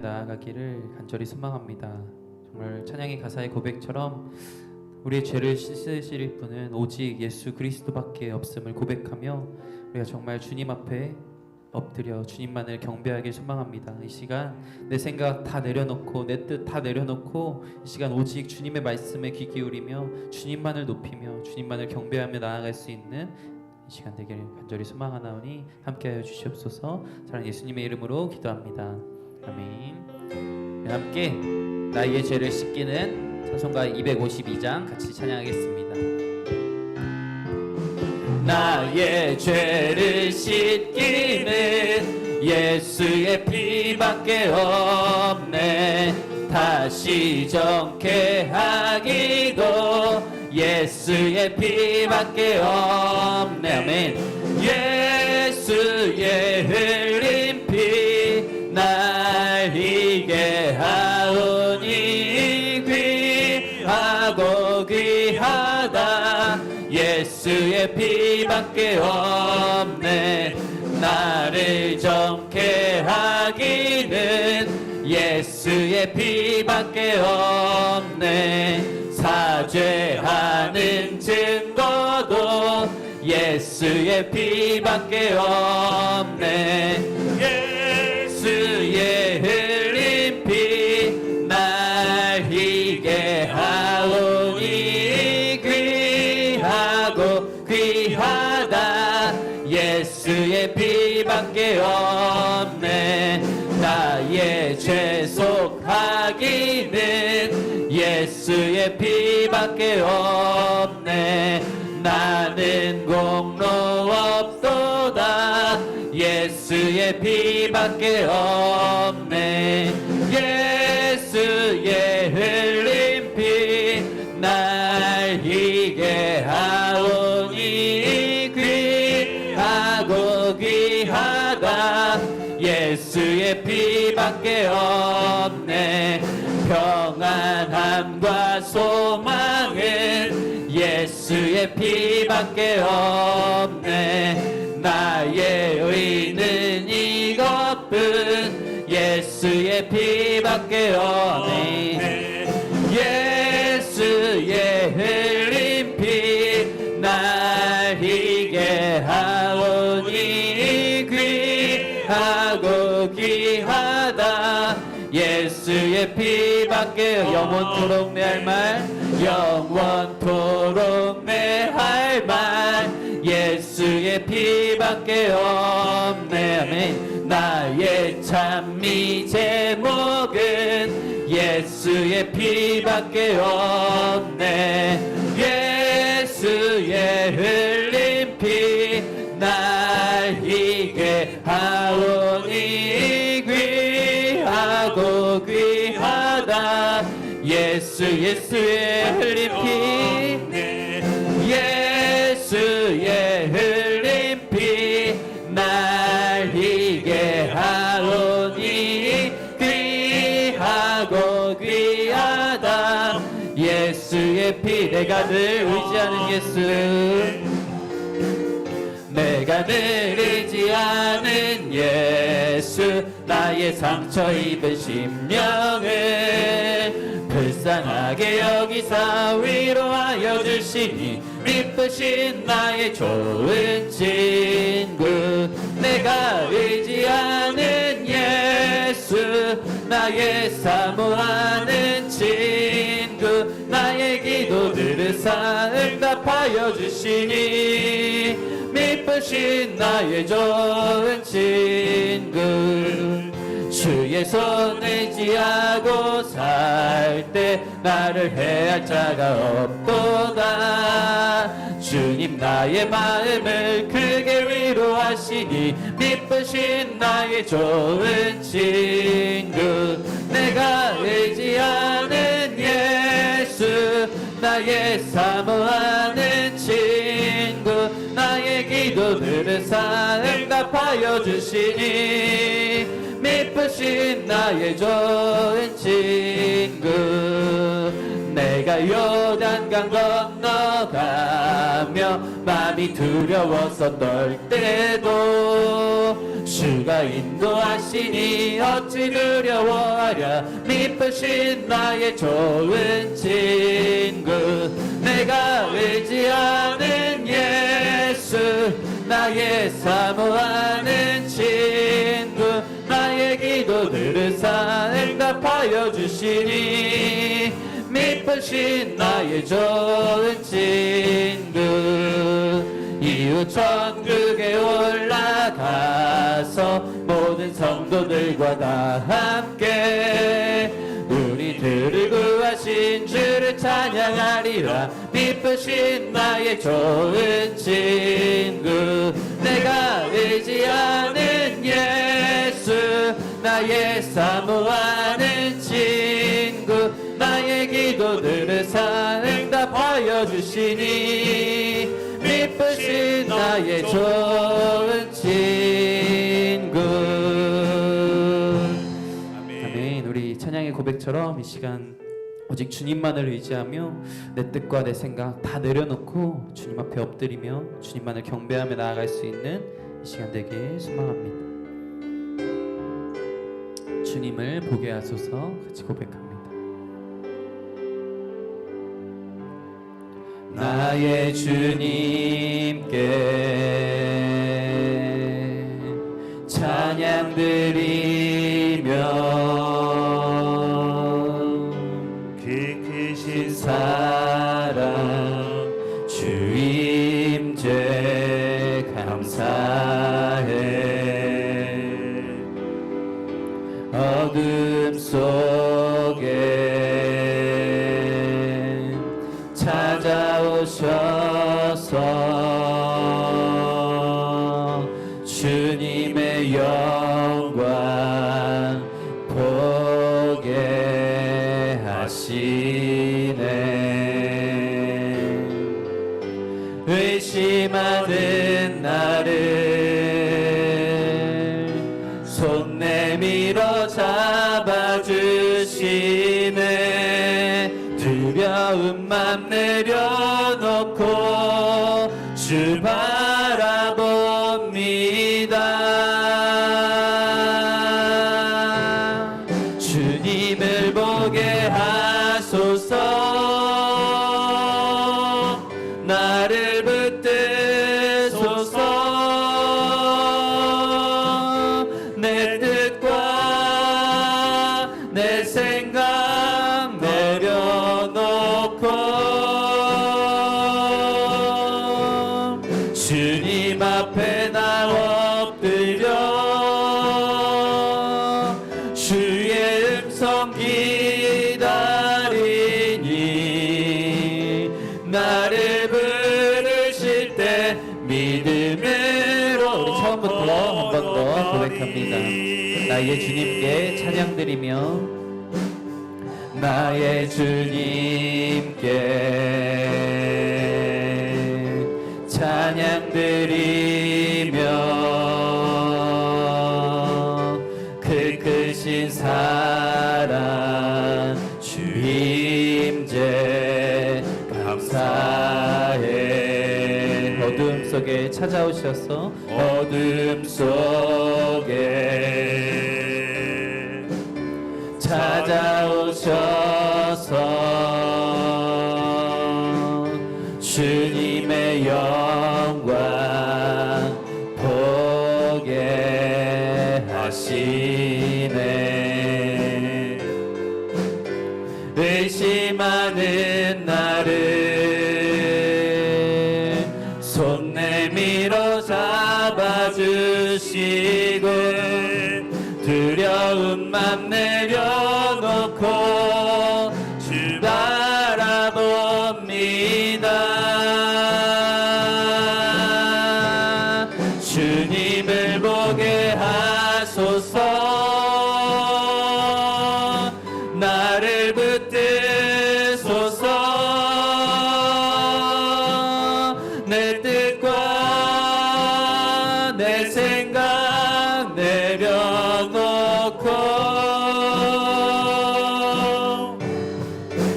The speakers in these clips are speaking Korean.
나아가기를 간절히 소망합니다. 정말 찬양의 가사의 고백처럼 우리의 죄를 씻으실 분은 오직 예수 그리스도밖에 없음을 고백하며 우리가 정말 주님 앞에 엎드려 주님만을 경배하길 소망합니다. 이 시간 내 생각 다 내려놓고 내 뜻 다 내려놓고 이 시간 오직 주님의 말씀에 귀 기울이며 주님만을 높이며 주님만을 경배하며 나아갈 수 있는 이 시간 되기를 간절히 소망하나오니 함께하여 주시옵소서. 사랑하는 예수님의 이름으로 기도합니다. 아멘. 함께 나의 죄를 씻기는 찬송가 252장 같이 찬양하겠습니다. 나의 죄를 씻기는 예수의 피밖에 없네. 다시 정케하기도 예수의 피밖에 없네. 아멘. 예수의 흘린 피 날 이게 하오니 귀하고 귀하다. 예수의 피밖에 없네. 나를 정케 하기는 예수의 피밖에 없네. 사죄하는 증거도 예수의 피밖에 없네. 예수의 흘린 피 날 이게 하오니 귀하고 귀하다. 예수의 피밖에 없네. 나의 죄속하기는 예수의 피밖에 없네. 나는 공로 없도다. 예수의 피밖에 없네. 예수의 흘린 피 날 이게 하오니 귀하고 귀하다. 예수의 피밖에 없네. 평안함과 소망은 예수의 피밖에 없네. 나의 의는 이것뿐 예수의 피밖에 없네. 예수의 흘린 피 날 이게 하오니 귀하고 귀하다. 예수의 피밖에 영원토록 내 할 말 영원토록 내 할 말 예수의 피밖에 없네. 아멘. 나의 찬미 제목은 예수의 피밖에 없네. 예수의 흘린 피 날 이게 하오니 귀하고 귀하다. 예수의 흘린 피 예수의 흘린 피 날 이게 하오니 귀하고 귀하다. 예수의 피 내가 늘 의지하는 예수 내가 늘 의지하는 예수 나의 상처 입은 심령을 불쌍하게 여기사 위로하여 주시니 미쁘신 나의 좋은 친구. 내가 의지하는 예수 나의 사모하는 친구. 나의 기도 들으사 응답하여 주시니 미쁘신 나의 좋은 친구. 주의 손 의지하고 살 때 나를 해할 자가 없도다. 주님 나의 마음을 크게 위로하시니 미쁘신 나의 좋은 친구. 내가 의지하는 예수 나의 사모하는 친구. 나의 기도 들으사 응답하여 주시니 미쁘신 나의 좋은 친구. 내가 요단강 건너가며 마음이 두려워서 떨 때도 주가 인도하시니 어찌 두려워하랴. 미쁘신 나의 좋은 친구, 내가 의지하는 예수, 나의 사모하는 친구, 나의 기도 들으사 응답하여 주시니 미쁘신 나의 좋은 친구. 이후 천국에 올라가서 모든 성도들과 다 함께 우리들을 구하신 주를 찬양하리라. 미쁘신 나의 좋은 친구, 내가 의지하는 예수, 나의 사모하는 친구, 나의 기도 들으사 응답하여 주시니 미쁘신 나의 좋은 친구. 아멘. 우리 찬양의 고백처럼 이 시간 오직 주님만을 의지하며 내 뜻과 내 생각 다 내려놓고 주님 앞에 엎드리며 주님만을 경배하며 나아갈 수 있는 이 시간 되길 소망합니다. 주님을 보게 하소서. 같이 고백합니다. 나의 주님께 찬양 드리며 그 크신 사랑 주 임재 감사해. 어둠 속에 찾아오셔서 주님의 영광 보게 하시네. 의심하는 나를 손 내밀어 잡아주시네. 두려움만 내려놓고 주 바라봅니다. 주님을 보게 하소서. 나를 붙드소서. 내 뜻과 내 생각 내려놓고 주님 앞에 나 엎드려 주의 음성 기다리니 나를 부르실 때 믿음으로. 우리 처음부터 한 번 더 고백합니다. 나의 주님께 찬양 드리며 나의 주님께 찬양 드리며 그 크신 사랑 주 임재 감사해. 어둠 속에 찾아오셔서 어둠 속에 찾아오셔서 주님의 영광 보게 하시네. 의심하는 나를 손 내밀어 잡아주시고 두려움만 내려놓고 주 바라봅니다. 주님을 보게 하소서. 나를 붙드소서. 내 뜻과 내 생각 내려놓고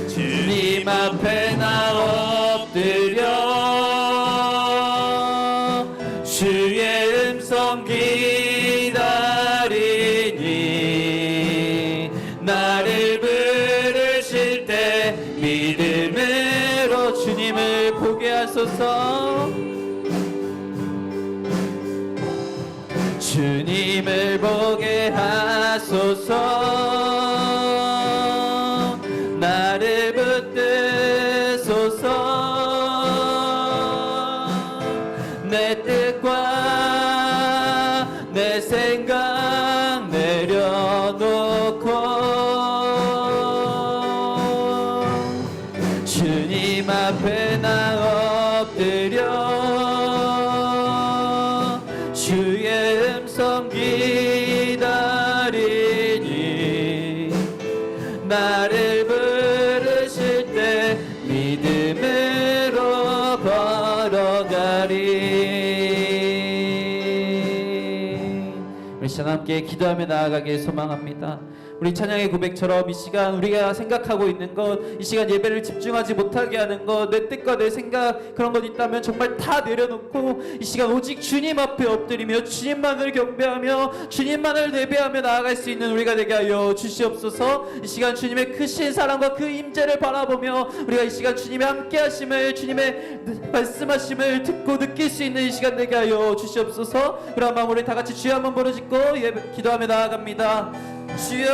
주님 앞에 나 엎드려 주의 음성 기다리니 하소서. 주님을 보게 하소서. 나를 붙드소서. 내 뜻과 내 생각 내려놓고 주님 앞에 나 엎드려 주의 음성 기다리니 나를 부르실 때 믿음으로 걸어가리. 우리 시간 함께 기도하며 나아가길 소망합니다. 우리 찬양의 고백처럼 이 시간 우리가 생각하고 있는 것, 이 시간 예배를 집중하지 못하게 하는 것, 내 뜻과 내 생각 그런 것 있다면 정말 다 내려놓고 이 시간 오직 주님 앞에 엎드리며 주님만을 경배하며 주님만을 예배하며 나아갈 수 있는 우리가 되게 하여 주시옵소서. 이 시간 주님의 크신 사랑과 그 임재를 바라보며 우리가 이 시간 주님의 함께 하심을, 주님의 말씀하심을 듣고 느낄 수 있는 이 시간 되게 하여 주시옵소서. 그런 마음 우리 다 같이 주여 한번 부르짖고 기도하며 나아갑니다. 주여,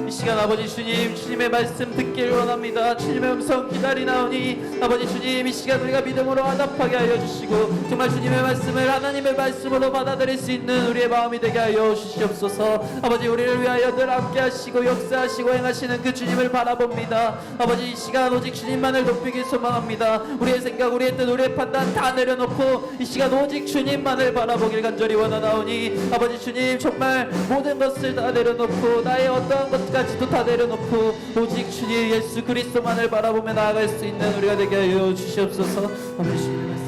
이 시간 아버지 주님, 주님의 말씀 듣기를 원합니다. 주님의 음성 기다리나오니 아버지 주님, 이 시간 우리가 믿음으로 화답하게 하여 주시고 정말 주님의 말씀을 하나님의 말씀으로 받아들일 수 있는 우리의 마음이 되게 하여 주시옵소서. 아버지 우리를 위하여 늘 함께 하시고 역사하시고 행하시는 그 주님을 바라봅니다. 아버지 이 시간 오직 주님만을 높이길 소망합니다. 우리의 생각, 우리의 뜻, 우리의 판단 다 내려놓고 이 시간 오직 주님만을 바라보길 간절히 원하나오니 아버지 주님, 정말 모든 것을 다 내려놓고 나의 어떠한 것까지도 다 내려놓고 오직 주님 예수 그리스도만을 바라보며 나아갈 수 있는 우리가 되게 하여 주시옵소서. 아버지 주님 말씀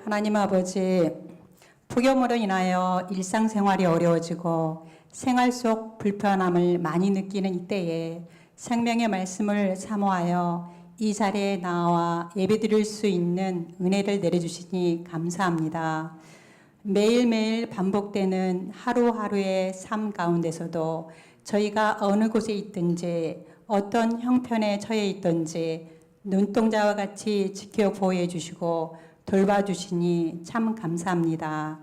하나님 아버지, 폭염으로 인하여 일상생활이 어려워지고 생활 속 불편함을 많이 느끼는 이때에 생명의 말씀을 사모하여 이 자리에 나와 예배드릴 수 있는 은혜를 내려주시니 감사합니다. 매일매일 반복되는 하루하루의 삶 가운데서도 저희가 어느 곳에 있든지 어떤 형편에 처해 있든지 눈동자와 같이 지켜보호해 주시고 돌봐주시니 참 감사합니다.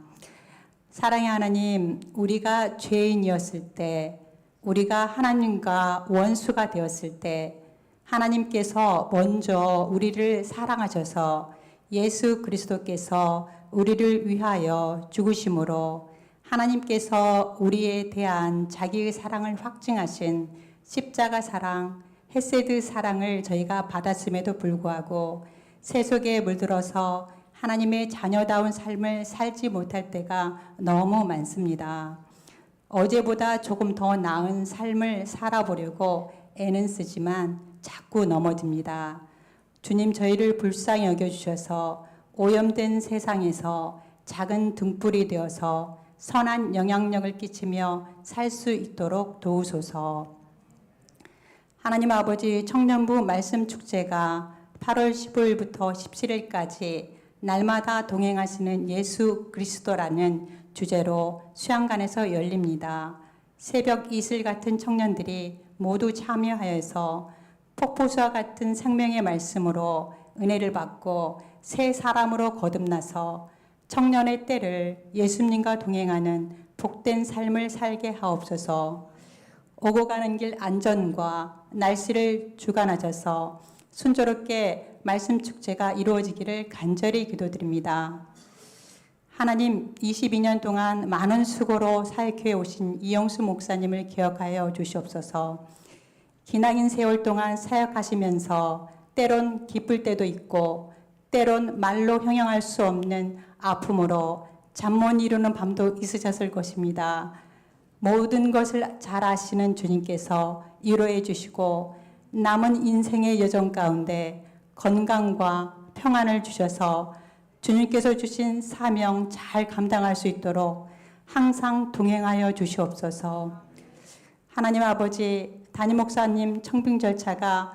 사랑의 하나님, 우리가 죄인이었을 때, 우리가 하나님과 원수가 되었을 때 하나님께서 먼저 우리를 사랑하셔서 예수 그리스도께서 우리를 위하여 죽으심으로 하나님께서 우리에 대한 자기의 사랑을 확증하신 십자가 사랑, 헤세드 사랑을 저희가 받았음에도 불구하고 세속에 물들어서 하나님의 자녀다운 삶을 살지 못할 때가 너무 많습니다. 어제보다 조금 더 나은 삶을 살아보려고 애는 쓰지만 자꾸 넘어집니다. 주님, 저희를 불쌍히 여겨주셔서 오염된 세상에서 작은 등불이 되어서 선한 영향력을 끼치며 살 수 있도록 도우소서. 하나님 아버지, 청년부 말씀축제가 8월 15일부터 17일까지 날마다 동행하시는 예수 그리스도라는 주제로 수양관에서 열립니다. 새벽 이슬 같은 청년들이 모두 참여하여서 폭포수와 같은 생명의 말씀으로 은혜를 받고 새 사람으로 거듭나서 청년의 때를 예수님과 동행하는 복된 삶을 살게 하옵소서. 오고 가는 길 안전과 날씨를 주관하셔서 순조롭게 말씀 축제가 이루어지기를 간절히 기도드립니다. 하나님, 22년 동안 많은 수고로 사역해 오신 이영수 목사님을 기억하여 주시옵소서. 기나긴 세월 동안 사역하시면서 때론 기쁠 때도 있고 때론 말로 형용할 수 없는 아픔으로 잠 못 이루는 밤도 있으셨을 것입니다. 모든 것을 잘 아시는 주님께서 위로해 주시고 남은 인생의 여정 가운데 건강과 평안을 주셔서 주님께서 주신 사명 잘 감당할 수 있도록 항상 동행하여 주시옵소서. 하나님 아버지, 담임 목사님 청빙 절차가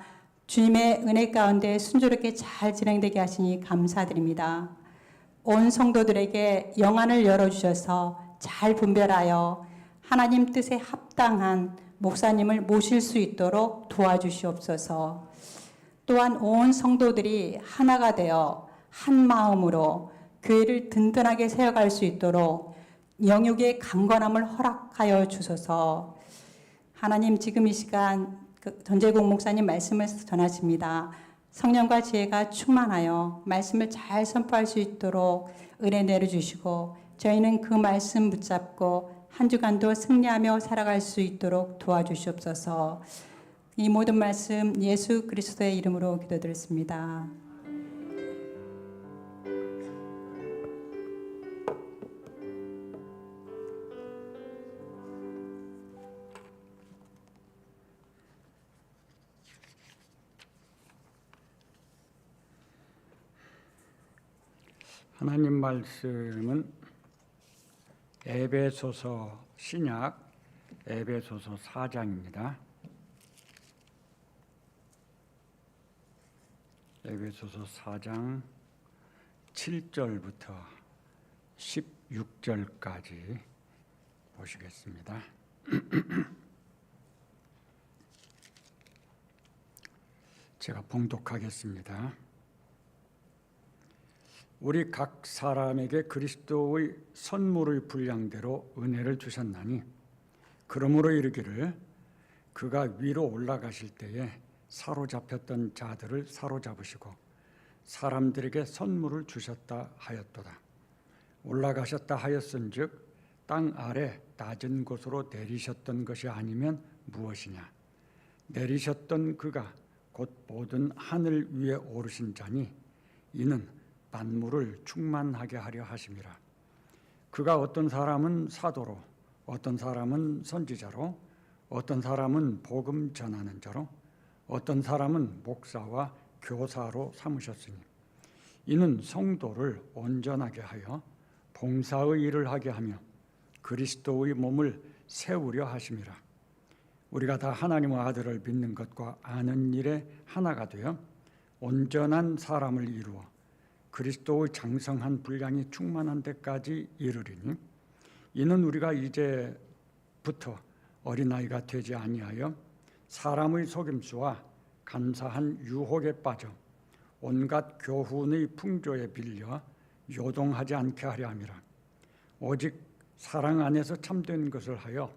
주님의 은혜 가운데 순조롭게 잘 진행되게 하시니 감사드립니다. 온 성도들에게 영안을 열어주셔서 잘 분별하여 하나님 뜻에 합당한 목사님을 모실 수 있도록 도와주시옵소서. 또한 온 성도들이 하나가 되어 한 마음으로 교회를 든든하게 세워갈 수 있도록 영육의 강건함을 허락하여 주소서. 하나님, 지금 이 시간 전재공 목사님 말씀을 전하십니다. 성령과 지혜가 충만하여 말씀을 잘 선포할 수 있도록 은혜 내려주시고 저희는 그 말씀 붙잡고 한 주간도 승리하며 살아갈 수 있도록 도와주시옵소서. 이 모든 말씀 예수 그리스도의 이름으로 기도드렸습니다. 하나님 말씀은 에베소서 신약 에베소서 4장입니다. 에베소서 4장 7절부터 16절까지 보시겠습니다. 제가 봉독하겠습니다. 우리 각 사람에게 그리스도의 선물의 분량대로 은혜를 주셨나니 그러므로 이르기를 그가 위로 올라가실 때에 사로잡혔던 자들을 사로잡으시고 사람들에게 선물을 주셨다 하였도다. 올라가셨다 하였은즉 땅 아래 낮은 곳으로 내리셨던 것이 아니면 무엇이냐. 내리셨던 그가 곧 모든 하늘 위에 오르신 자니 이는 만물을 충만하게 하려 하심이라. 그가 어떤 사람은 사도로, 어떤 사람은 선지자로, 어떤 사람은 복음 전하는 자로, 어떤 사람은 목사와 교사로 삼으셨으니 이는 성도를 온전하게 하여 봉사의 일을 하게 하며 그리스도의 몸을 세우려 하심이라. 우리가 다 하나님의 아들을 믿는 것과 아는 일에 하나가 되어 온전한 사람을 이루어 그리스도의 장성한 분량이 충만한 데까지 이르리니 이는 우리가 이제부터 어린아이가 되지 아니하여 사람의 속임수와 간사한 유혹에 빠져 온갖 교훈의 풍조에 빌려 요동하지 않게 하려 함이라. 오직 사랑 안에서 참된 것을 하여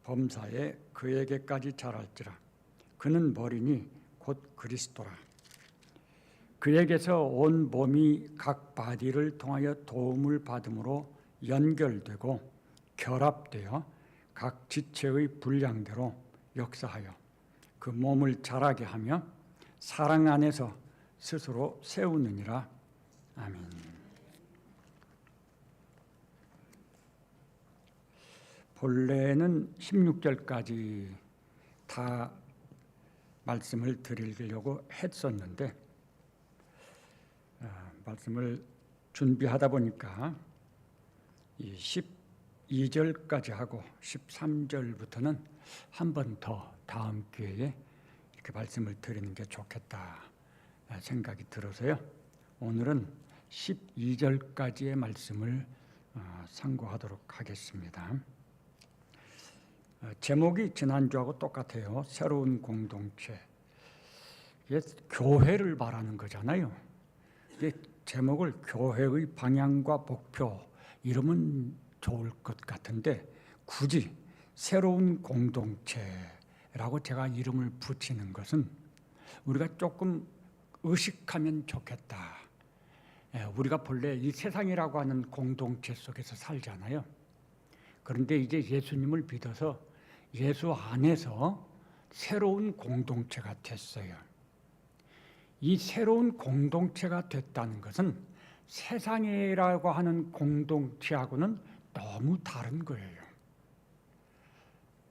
범사에 그에게까지 자랄지라. 그는 머리니 곧 그리스도라. 그에게서 온 몸이 각 바디를 통하여 도움을 받음으로 연결되고 결합되어 각 지체의 분량대로 역사하여 그 몸을 자라게 하며 사랑 안에서 스스로 세우느니라. 아멘. 본래는 16절까지 다 말씀을 드리려고 했었는데 말씀을 준비하다 보니까 이 12절까지 하고 13절부터는 한 번 더 다음 기회에 이렇게 말씀을 드리는 게 좋겠다 생각이 들어서요. 오늘은 12절까지의 말씀을 상고하도록 하겠습니다. 제목이 지난주하고 똑같아요. 새로운 공동체. 이게 교회를 말하는 거잖아요. 이게 제목을 교회의 방향과 목표 이러면 좋을 것 같은데 굳이 새로운 공동체라고 제가 이름을 붙이는 것은 우리가 조금 의식하면 좋겠다. 우리가 본래 이 세상이라고 하는 공동체 속에서 살잖아요. 그런데 이제 예수님을 믿어서 예수 안에서 새로운 공동체가 됐어요. 이 새로운 공동체가 됐다는 것은 세상이라고 하는 공동체하고는 너무 다른 거예요.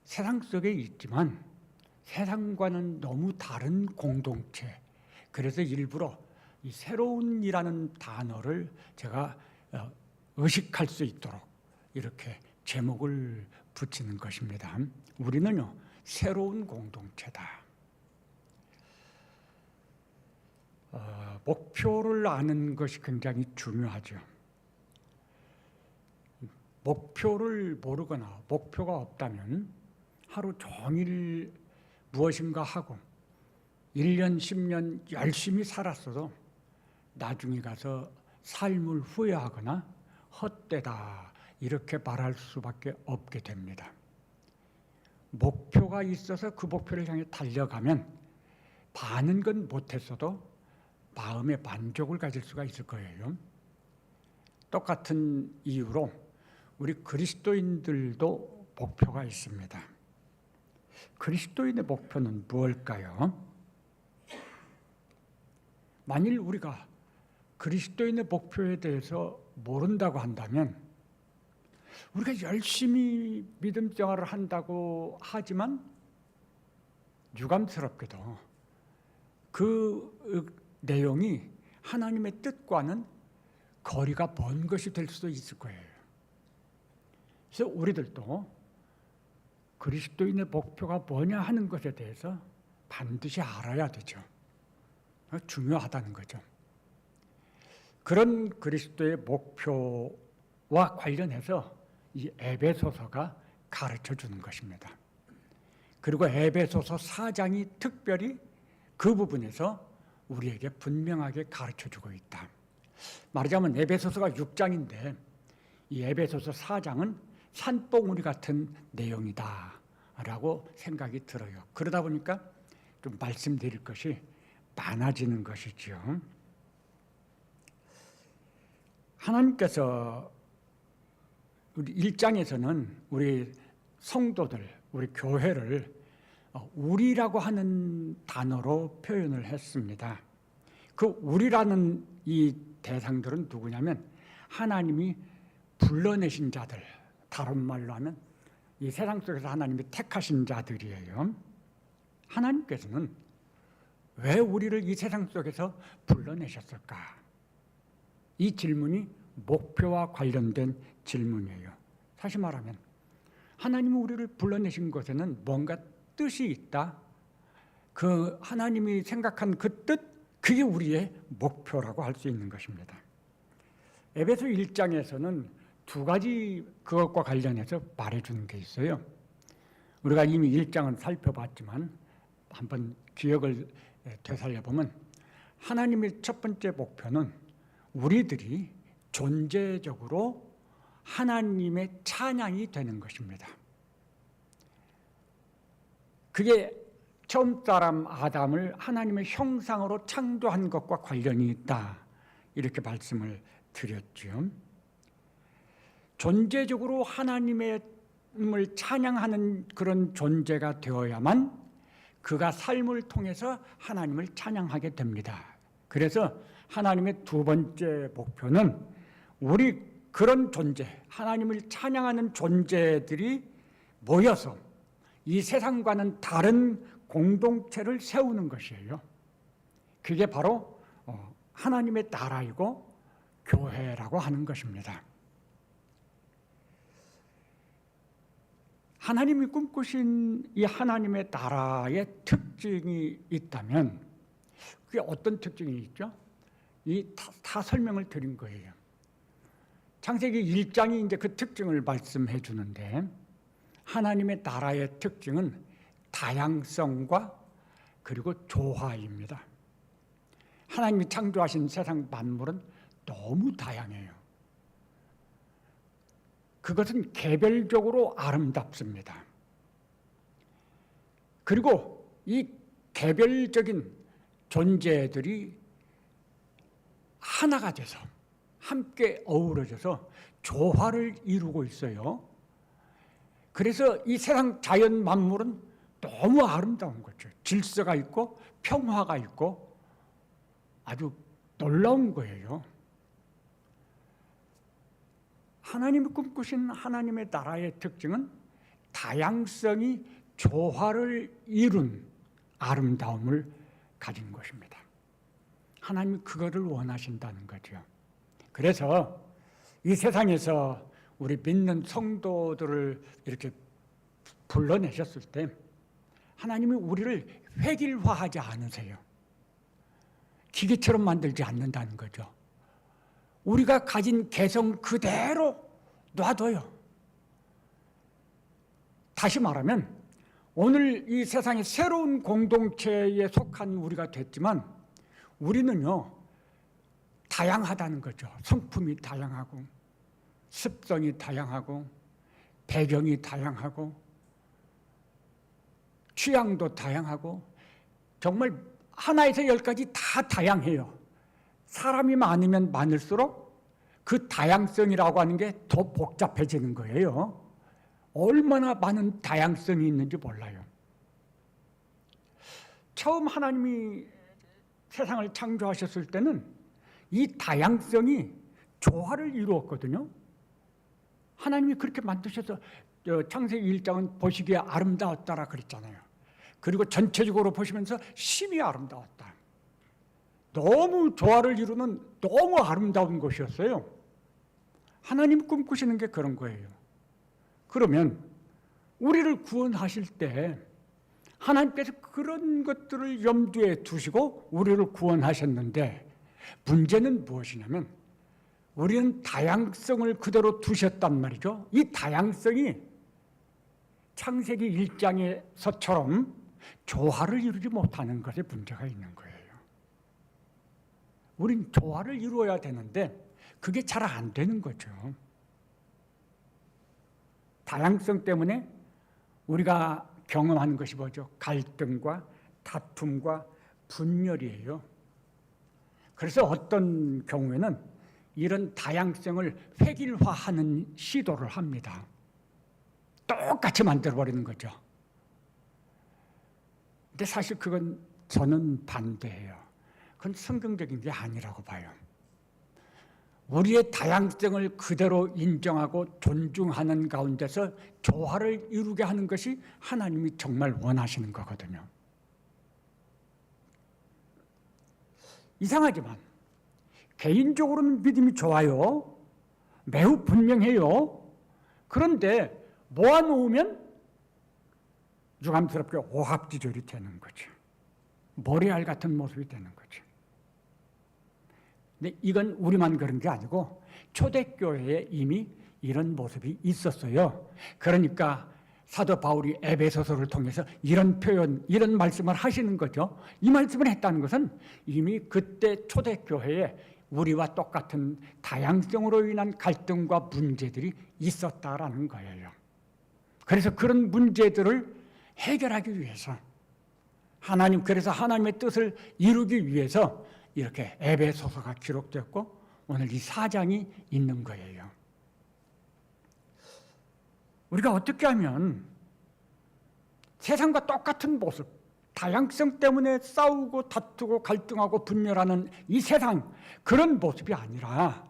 세상 속에 있지만 세상과는 너무 다른 공동체. 그래서 일부러 이 새로운이라는 단어를 제가 의식할 수 있도록 이렇게 제목을 붙이는 것입니다. 우리는요, 새로운 공동체다. 목표를 아는 것이 굉장히 중요하죠. 목표를 모르거나 목표가 없다면 하루 종일 무엇인가 하고 1년, 10년 열심히 살았어도 나중에 가서 삶을 후회하거나 헛되다 이렇게 말할 수밖에 없게 됩니다. 목표가 있어서 그 목표를 향해 달려가면 많은 건 못했어도 마음의 만족을 가질 수가 있을 거예요. 똑같은 이유로 우리 그리스도인들도 목표가 있습니다. 그리스도인의 목표는 무엇일까요? 만일 우리가 그리스도인의 목표에 대해서 모른다고 한다면 우리가 열심히 믿음 생활을 한다고 하지만 유감스럽게도 그 내용이 하나님의 뜻과는 거리가 먼 것이 될 수도 있을 거예요. 그래서 우리들도 그리스도인의 목표가 뭐냐 하는 것에 대해서 반드시 알아야 되죠. 중요하다는 거죠. 그런 그리스도의 목표와 관련해서 이 에베소서가 가르쳐 주는 것입니다. 그리고 에베소서 4장이 특별히 그 부분에서 우리에게 분명하게 가르쳐 주고 있다. 말하자면 에베소서가 6장인데 이 에베소서 4장은 산봉우리 같은 내용이다 라고 생각이 들어요. 그러다 보니까 좀 말씀드릴 것이 많아지는 것이죠. 하나님께서 우리 1장에서는 우리 성도들, 우리 교회를 우리라고 하는 단어로 표현을 했습니다. 그 우리라는 이 대상들은 누구냐면 하나님이 불러내신 자들, 다른 말로 하면 이 세상 속에서 하나님이 택하신 자들이에요. 하나님께서는 왜 우리를 이 세상 속에서 불러내셨을까? 이 질문이 목표와 관련된 질문이에요. 사실 말하면 하나님이 우리를 불러내신 것에는 뭔가 뜻이 있다. 그 하나님이 생각한 그 뜻, 그게 우리의 목표라고 할 수 있는 것입니다. 에베소 1장에서는 두 가지 그것과 관련해서 말해주는 게 있어요. 우리가 이미 1장은 살펴봤지만 한번 기억을 되살려보면 하나님의 첫 번째 목표는 우리들이 존재적으로 하나님의 찬양이 되는 것입니다. 그게 처음 사람 아담을 하나님의 형상으로 창조한 것과 관련이 있다. 이렇게 말씀을 드렸죠. 존재적으로 하나님을 찬양하는 그런 존재가 되어야만 그가 삶을 통해서 하나님을 찬양하게 됩니다. 그래서 하나님의 두 번째 목표는 우리 그런 존재, 하나님을 찬양하는 존재들이 모여서 이 세상과는 다른 공동체를 세우는 것이에요. 그게 바로 하나님의 나라이고 교회라고 하는 것입니다. 하나님이 꿈꾸신 이 하나님의 나라의 특징이 있다면 그게 어떤 특징이 있죠? 다 설명을 드린 거예요. 창세기 1장이 이제 그 특징을 말씀해 주는데 하나님의 나라의 특징은 다양성과 그리고 조화입니다. 하나님이 창조하신 세상 만물은 너무 다양해요. 그것은 개별적으로 아름답습니다. 그리고 이 개별적인 존재들이 하나가 돼서 함께 어우러져서 조화를 이루고 있어요. 그래서 이 세상 자연 만물은 너무 아름다운 거죠. 질서가 있고 평화가 있고 아주 놀라운 거예요. 하나님이 꿈꾸신 하나님의 나라의 특징은 다양성이 조화를 이룬 아름다움을 가진 것입니다. 하나님이 그거를 원하신다는 거죠. 그래서 이 세상에서 우리 믿는 성도들을 이렇게 불러내셨을 때 하나님이 우리를 획일화하지 않으세요. 기계처럼 만들지 않는다는 거죠. 우리가 가진 개성 그대로 놔둬요. 다시 말하면 오늘 이 세상의 새로운 공동체에 속한 우리가 됐지만 우리는요, 다양하다는 거죠. 성품이 다양하고 습성이 다양하고 배경이 다양하고 취향도 다양하고 정말 하나에서 열까지 다 다양해요. 사람이 많으면 많을수록 그 다양성이라고 하는 게 더 복잡해지는 거예요. 얼마나 많은 다양성이 있는지 몰라요. 처음 하나님이 세상을 창조하셨을 때는 이 다양성이 조화를 이루었거든요. 하나님이 그렇게 만드셔서 창세기 1장은 보시기에 아름다웠다라 그랬잖아요. 그리고 전체적으로 보시면서 심히 아름다웠다. 너무 조화를 이루는 너무 아름다운 곳이었어요. 하나님 꿈꾸시는 게 그런 거예요. 그러면 우리를 구원하실 때 하나님께서 그런 것들을 염두에 두시고 우리를 구원하셨는데 문제는 무엇이냐면 우리는 다양성을 그대로 두셨단 말이죠. 이 다양성이 창세기 1장에서처럼 조화를 이루지 못하는 것에 문제가 있는 거예요. 우린 조화를 이루어야 되는데 그게 잘 안 되는 거죠. 다양성 때문에 우리가 경험하는 것이 뭐죠? 갈등과 다툼과 분열이에요. 그래서 어떤 경우에는 이런 다양성을 획일화하는 시도를 합니다. 똑같이 만들어버리는 거죠. 근데 사실 그건 저는 반대해요. 그건 성경적인 게 아니라고 봐요. 우리의 다양성을 그대로 인정하고 존중하는 가운데서 조화를 이루게 하는 것이 하나님이 정말 원하시는 거거든요. 이상하지만 개인적으로는 믿음이 좋아요. 매우 분명해요. 그런데 모아놓으면 유감스럽게 오합지졸이 되는 거죠. 모래알 같은 모습이 되는 거죠. 근데 이건 우리만 그런 게 아니고 초대교회에 이미 이런 모습이 있었어요. 그러니까 사도 바울이 에베소서를 통해서 이런 표현, 이런 말씀을 하시는 거죠. 이 말씀을 했다는 것은 이미 그때 초대교회에 우리와 똑같은 다양성으로 인한 갈등과 문제들이 있었다라는 거예요. 그래서 그런 문제들을 해결하기 위해서 그래서 하나님의 뜻을 이루기 위해서 이렇게 에베소서가 기록됐고 오늘 이 4장이 있는 거예요. 우리가 어떻게 하면 세상과 똑같은 모습, 다양성 때문에 싸우고 다투고 갈등하고 분열하는 이 세상, 그런 모습이 아니라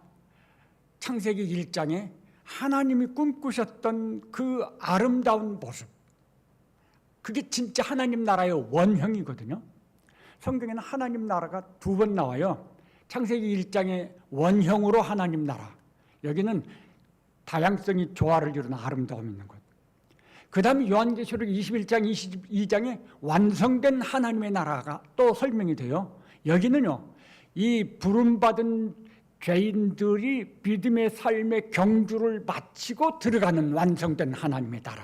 창세기 1장에 하나님이 꿈꾸셨던 그 아름다운 모습, 그게 진짜 하나님 나라의 원형이거든요. 성경에는 하나님 나라가 2번 나와요. 창세기 1장에 원형으로 하나님 나라, 여기는 다양성이 조화를 이루는 아름다움이 있는 것. 그 다음에 요한계시록 21장 22장에 완성된 하나님의 나라가 또 설명이 돼요. 여기는요, 이 부름받은 죄인들이 믿음의 삶의 경주를 마치고 들어가는 완성된 하나님의 나라.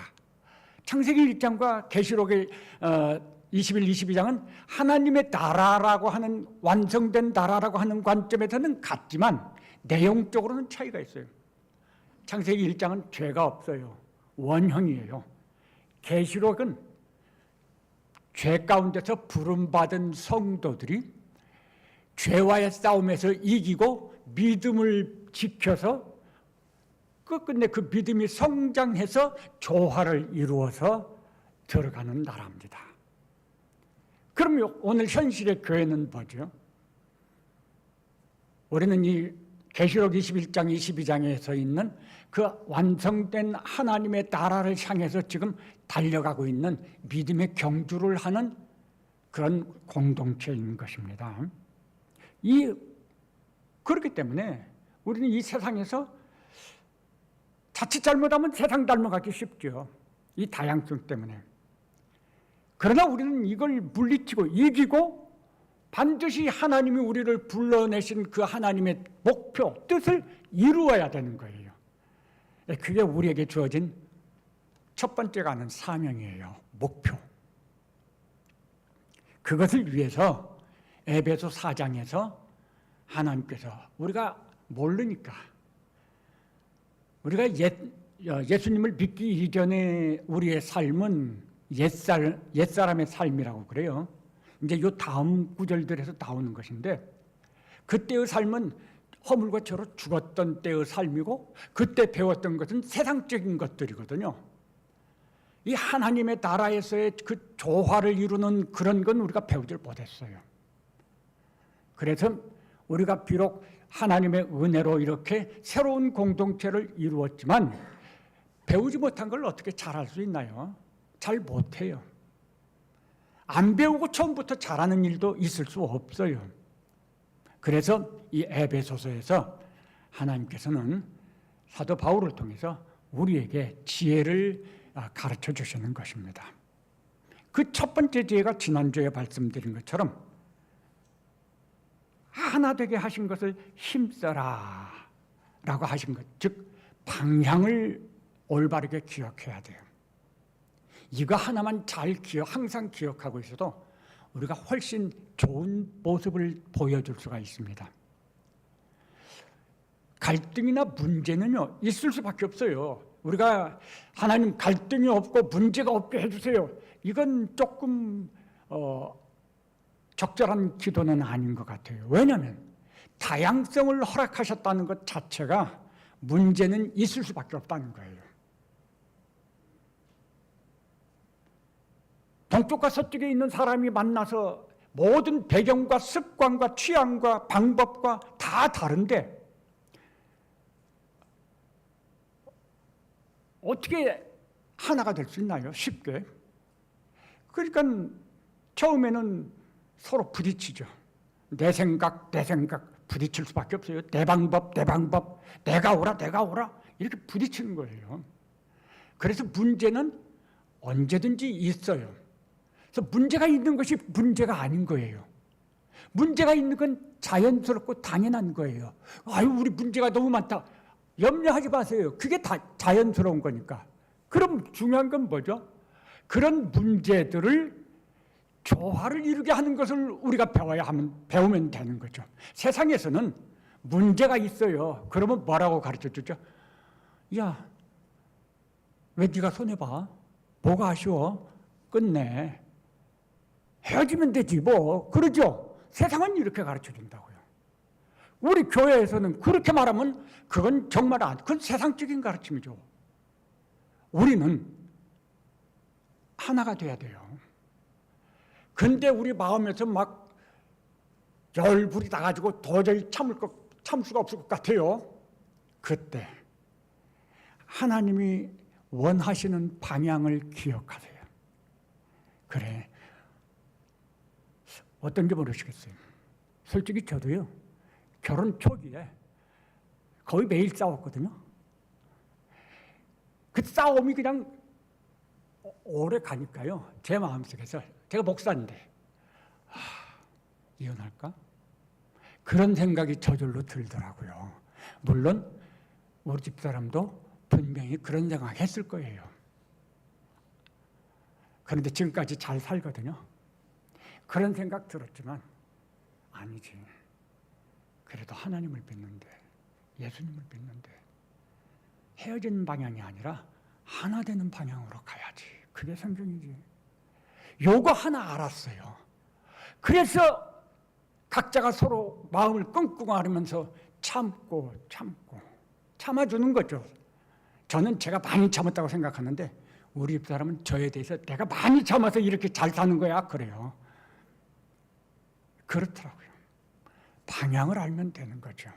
창세기 1장과 계시록의 21, 22장은 하나님의 나라라고 하는, 완성된 나라라고 하는 관점에서는 같지만 내용적으로는 차이가 있어요. 창세기 1장은 죄가 없어요. 원형이에요. 계시록은 죄 가운데서 부름받은 성도들이 죄와의 싸움에서 이기고 믿음을 지켜서 끝끝내 그 믿음이 성장해서 조화를 이루어서 들어가는 나라입니다. 그럼 오늘 현실의 교회는 뭐죠? 우리는 이 계시록 21장, 22장에서 있는 그 완성된 하나님의 나라를 향해서 지금 달려가고 있는 믿음의 경주를 하는 그런 공동체인 것입니다. 그렇기 때문에 우리는 이 세상에서 자칫 잘못하면 세상 닮아가기 쉽죠. 이 다양성 때문에. 그러나 우리는 이걸 물리치고 이기고 반드시 하나님이 우리를 불러내신 그 하나님의 목표, 뜻을 이루어야 되는 거예요. 그게 우리에게 주어진 첫 번째 가는 사명이에요. 목표. 그것을 위해서 에베소 4장에서 하나님께서 우리가 모르니까 우리가 예수님을 믿기 이전에 우리의 삶은 옛사람의 삶이라고 그래요. 이제 요 다음 구절들에서 나오는 것인데 그때의 삶은 허물과 죄로 죽었던 때의 삶이고 그때 배웠던 것은 세상적인 것들이거든요. 이 하나님의 나라에서의 그 조화를 이루는 그런 건 우리가 배우질 못했어요. 그래서 우리가 비록 하나님의 은혜로 이렇게 새로운 공동체를 이루었지만 배우지 못한 걸 어떻게 잘할 수 있나요? 잘 못해요. 안 배우고 처음부터 잘하는 일도 있을 수 없어요. 그래서 이 에베소서에서 하나님께서는 사도 바울을 통해서 우리에게 지혜를 가르쳐 주시는 것입니다. 그 첫 번째 지혜가 지난주에 말씀드린 것처럼 하나 되게 하신 것을 힘써라 라고 하신 것, 즉 방향을 올바르게 기억해야 돼요. 이거 하나만 항상 기억하고 있어도 우리가 훨씬 좋은 모습을 보여줄 수가 있습니다. 갈등이나 문제는요 있을 수밖에 없어요. 우리가 하나님 갈등이 없고 문제가 없게 해주세요. 이건 조금 적절한 기도는 아닌 것 같아요. 왜냐하면 다양성을 허락하셨다는 것 자체가 문제는 있을 수밖에 없다는 거예요. 동쪽과 서쪽에 있는 사람이 만나서 모든 배경과 습관과 취향과 방법과 다 다른데 어떻게 하나가 될 수 있나요? 쉽게. 그러니까 처음에는 서로 부딪히죠. 내 생각 부딪힐 수밖에 없어요. 내 방법 내가 오라 이렇게 부딪히는 거예요. 그래서 문제는 언제든지 있어요. 그래서 문제가 있는 것이 문제가 아닌 거예요. 문제가 있는 건 자연스럽고 당연한 거예요. 아유, 우리 문제가 너무 많다. 염려하지 마세요. 그게 다 자연스러운 거니까. 그럼 중요한 건 뭐죠? 그런 문제들을 조화를 이루게 하는 것을 우리가 배우면 되는 거죠. 세상에서는 문제가 있어요. 그러면 뭐라고 가르쳐 주죠? 야, 왜 네가 손해봐? 뭐가 아쉬워? 끝내. 헤어지면 되지 뭐. 그러죠? 세상은 이렇게 가르쳐 준다고요. 우리 교회에서는 그렇게 말하면 그건 정말 그건 세상적인 가르침이죠. 우리는 하나가 돼야 돼요. 근데 우리 마음에서 막 열불이 나가지고 도저히 참 수가 없을 것 같아요. 그때 하나님이 원하시는 방향을 기억하세요. 그래, 어떤지 모르시겠어요. 솔직히 저도요, 결혼 초기에 거의 매일 싸웠거든요. 그 싸움이 그냥 오래 가니까요, 제 마음속에서 제가 목사인데 이혼할까? 그런 생각이 저절로 들더라고요. 물론 우리 집사람도 분명히 그런 생각 했을 거예요. 그런데 지금까지 잘 살거든요. 그런 생각 들었지만 아니지. 그래도 하나님을 믿는데, 예수님을 믿는데 헤어진 방향이 아니라 하나 되는 방향으로 가야지. 그게 성경이지. 요거 하나 알았어요. 그래서 각자가 서로 마음을 끙끙 앓으면서 참아주는 거죠. 저는 제가 많이 참았다고 생각하는데 우리 집사람은 저에 대해서 내가 많이 참아서 이렇게 잘 사는 거야 그래요. 그렇더라고요. 방향을 알면 되는 거죠.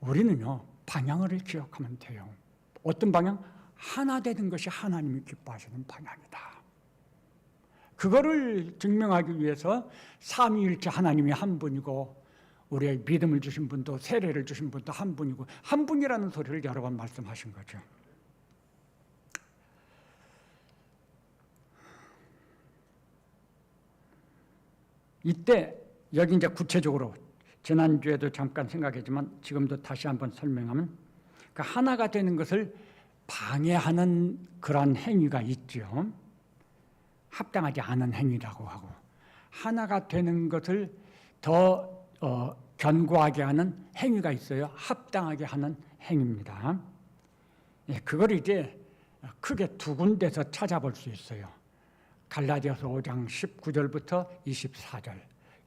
우리는요, 방향을 기억하면 돼요. 어떤 방향? 하나 되는 것이 하나님이 기뻐하시는 방향이다. 그거를 증명하기 위해서 삼위일체 하나님이 한 분이고 우리의 믿음을 주신 분도 세례를 주신 분도 한 분이고 한 분이라는 소리를 여러 번 말씀하신 거죠. 이때 여기 이제 구체적으로 지난주에도 잠깐 생각했지만 지금도 다시 한번 설명하면 그 하나가 되는 것을 방해하는 그런 행위가 있죠. 합당하지 않은 행위라고 하고 하나가 되는 것을 더 견고하게 하는 행위가 있어요. 합당하게 하는 행위입니다. 예, 그걸 이제 크게 두 군데서 찾아볼 수 있어요. 갈라디아서 5장 19절부터 24절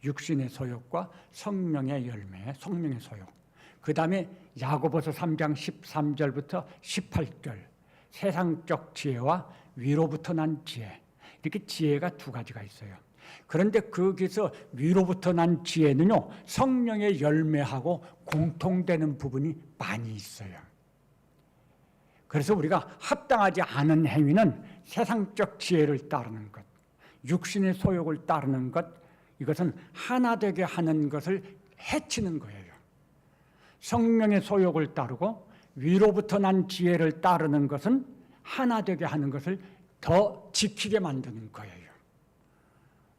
육신의 소욕과 성령의 열매, 성령의 소욕. 그 다음에 야고보서 3장 13절부터 18절 세상적 지혜와 위로부터 난 지혜. 이렇게 지혜가 두 가지가 있어요. 그런데 거기서 위로부터 난 지혜는요, 성령의 열매하고 공통되는 부분이 많이 있어요. 그래서 우리가 합당하지 않은 행위는 세상적 지혜를 따르는 것, 육신의 소욕을 따르는 것, 이것은 하나 되게 하는 것을 해치는 거예요. 성령의 소욕을 따르고 위로부터 난 지혜를 따르는 것은 하나 되게 하는 것을 더 지키게 만드는 거예요.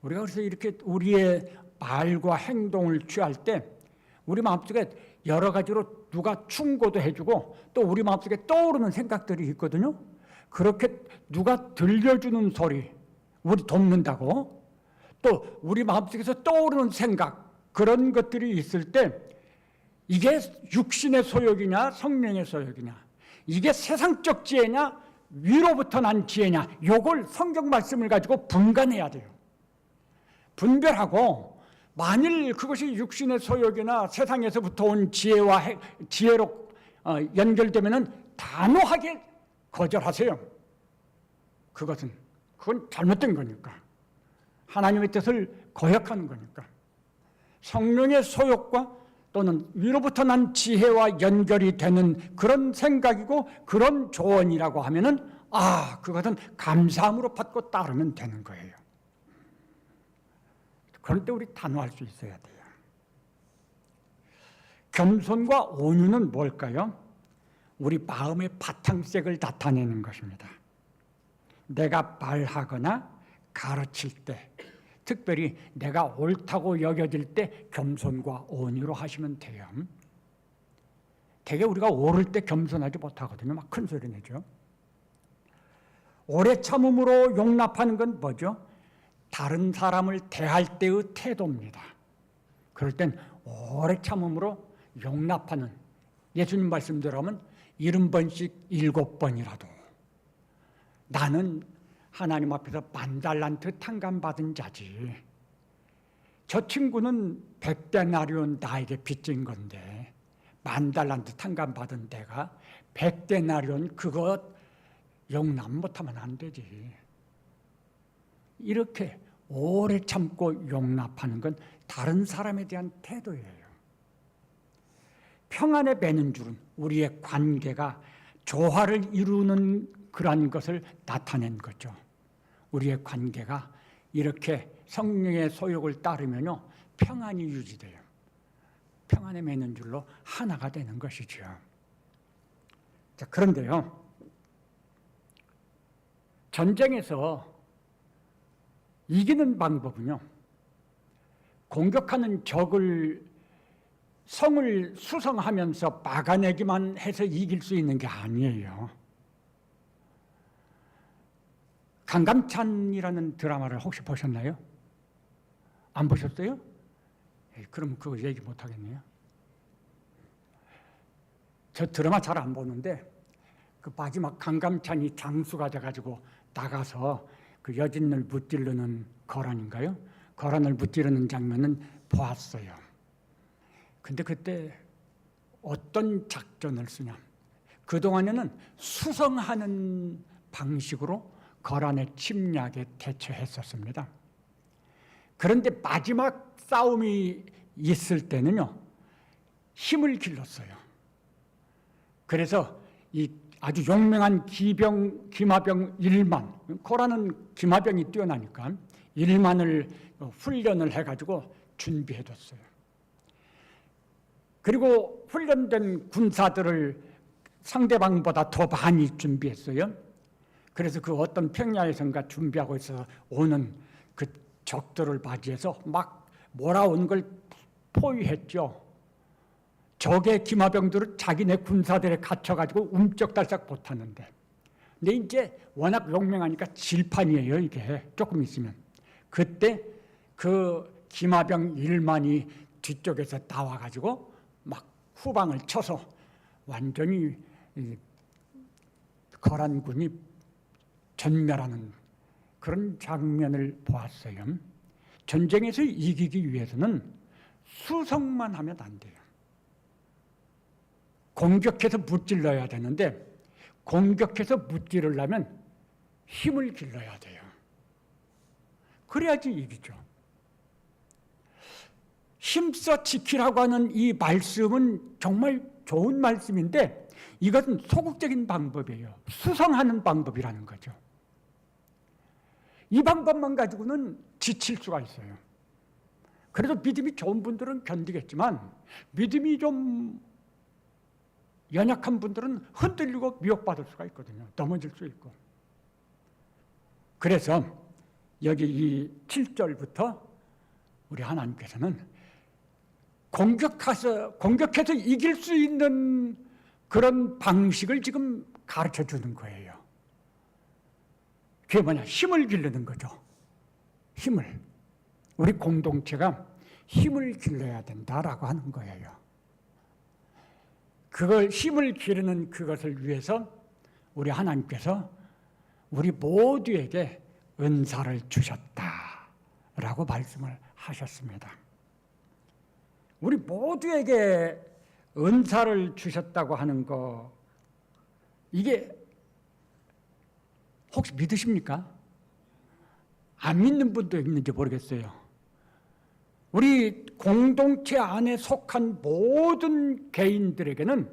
우리가 그래서 이렇게 우리의 말과 행동을 취할 때 우리 마음속에 여러 가지로 누가 충고도 해주고 또 우리 마음속에 떠오르는 생각들이 있거든요. 그렇게 누가 들려주는 소리, 우리 돕는다고 또 우리 마음속에서 떠오르는 생각, 그런 것들이 있을 때 이게 육신의 소욕이냐 성령의 소욕이냐, 이게 세상적 지혜냐 위로부터 난 지혜냐, 요걸 성경 말씀을 가지고 분간해야 돼요. 분별하고 만일 그것이 육신의 소욕이나 세상에서부터 온 지혜로 연결되면은 단호하게 거절하세요. 그건 잘못된 거니까. 하나님의 뜻을 거역하는 거니까. 성령의 소욕과 또는 위로부터 난 지혜와 연결이 되는 그런 생각이고 그런 조언이라고 하면은 그것은 감사함으로 받고 따르면 되는 거예요. 그럴 때 우리 단호할 수 있어야 돼요. 겸손과 온유는 뭘까요? 우리 마음의 바탕색을 나타내는 것입니다. 내가 말하거나 가르칠 때, 특별히 내가 옳다고 여겨질 때 겸손과 온유로 하시면 돼요. 되게 우리가 옳을 때 겸손하지 못하거든요. 막 큰 소리 내죠. 오래 참음으로 용납하는 건 뭐죠? 다른 사람을 대할 때의 태도입니다. 그럴 땐 오래 참음으로 용납하는, 예수님 말씀대로 하면 70번씩 7번이라도 나는 하나님 앞에서 10,000달란트 탕감받은 자지. 저 친구는 100데나리온 나에게 빚진 건데 10,000달란트 탕감받은 내가 100데나리온 그것 용납 못하면 안 되지. 이렇게 오래 참고 용납하는 건 다른 사람에 대한 태도예요. 평안에 매는 줄은 우리의 관계가 조화를 이루는 그러한 것을 나타낸 거죠. 우리의 관계가 이렇게 성령의 소욕을 따르면요, 평안이 유지돼요. 평안에 매는 줄로 하나가 되는 것이죠. 자, 그런데요, 전쟁에서 이기는 방법은요, 공격하는 적을 성을 수성하면서 막아내기만 해서 이길 수 있는 게 아니에요. 강감찬이라는 드라마를 혹시 보셨나요? 안 보셨어요? 그럼 그거 얘기 못 하겠네요. 저 드라마 잘 안 보는데 그 마지막 강감찬이 장수가 돼가지고 나가서 그 여진을 무찌르는 거란인가요? 거란을 무찌르는 장면은 보았어요. 근데 그때 어떤 작전을 쓰냐? 그동안에는 수성하는 방식으로 거란의 침략에 대처했었습니다. 그런데 마지막 싸움이 있을 때는요, 힘을 길렀어요. 그래서 이 아주 용맹한 기마병 1만, 거란은 기마병이 뛰어나니까 1만을 훈련을 해가지고 준비해뒀어요. 그리고 훈련된 군사들을 상대방보다 더 많이 준비했어요. 그래서 그 어떤 평야에선가 준비하고 있어서 오는 그 적들을 맞이해서 막 몰아온 걸 포위했죠. 적의 기마병들은 자기네 군사들에 갇혀가지고 움쩍달싹 못하는데, 근데 이제 워낙 용맹하니까 질판이에요. 이게 조금 있으면 그때 그 기마병 1만이 뒤쪽에서 나와가지고 막 후방을 쳐서 완전히 거란군이 전멸하는 그런 장면을 보았어요. 전쟁에서 이기기 위해서는 수성만 하면 안 돼요. 공격해서 무찔러야 되는데, 공격해서 무찌르려면 힘을 길러야 돼요. 그래야지 이기죠. 힘써 지키라고 하는 이 말씀은 정말 좋은 말씀인데, 이것은 소극적인 방법이에요. 수성하는 방법이라는 거죠. 이 방법만 가지고는 지칠 수가 있어요. 그래도 믿음이 좋은 분들은 견디겠지만, 믿음이 좀 연약한 분들은 흔들리고 미혹받을 수가 있거든요. 넘어질 수 있고. 그래서 여기 이 7절부터 우리 하나님께서는 공격해서 이길 수 있는 그런 방식을 지금 가르쳐 주는 거예요. 그게 뭐냐? 힘을 기르는 거죠. 힘을. 우리 공동체가 힘을 길러야 된다라고 하는 거예요. 그걸 힘을 기르는 그것을 위해서 우리 하나님께서 우리 모두에게 은사를 주셨다라고 말씀을 하셨습니다. 우리 모두에게 은사를 주셨다고 하는 거, 이게 혹시 믿으십니까? 안 믿는 분도 있는지 모르겠어요. 우리 공동체 안에 속한 모든 개인들에게는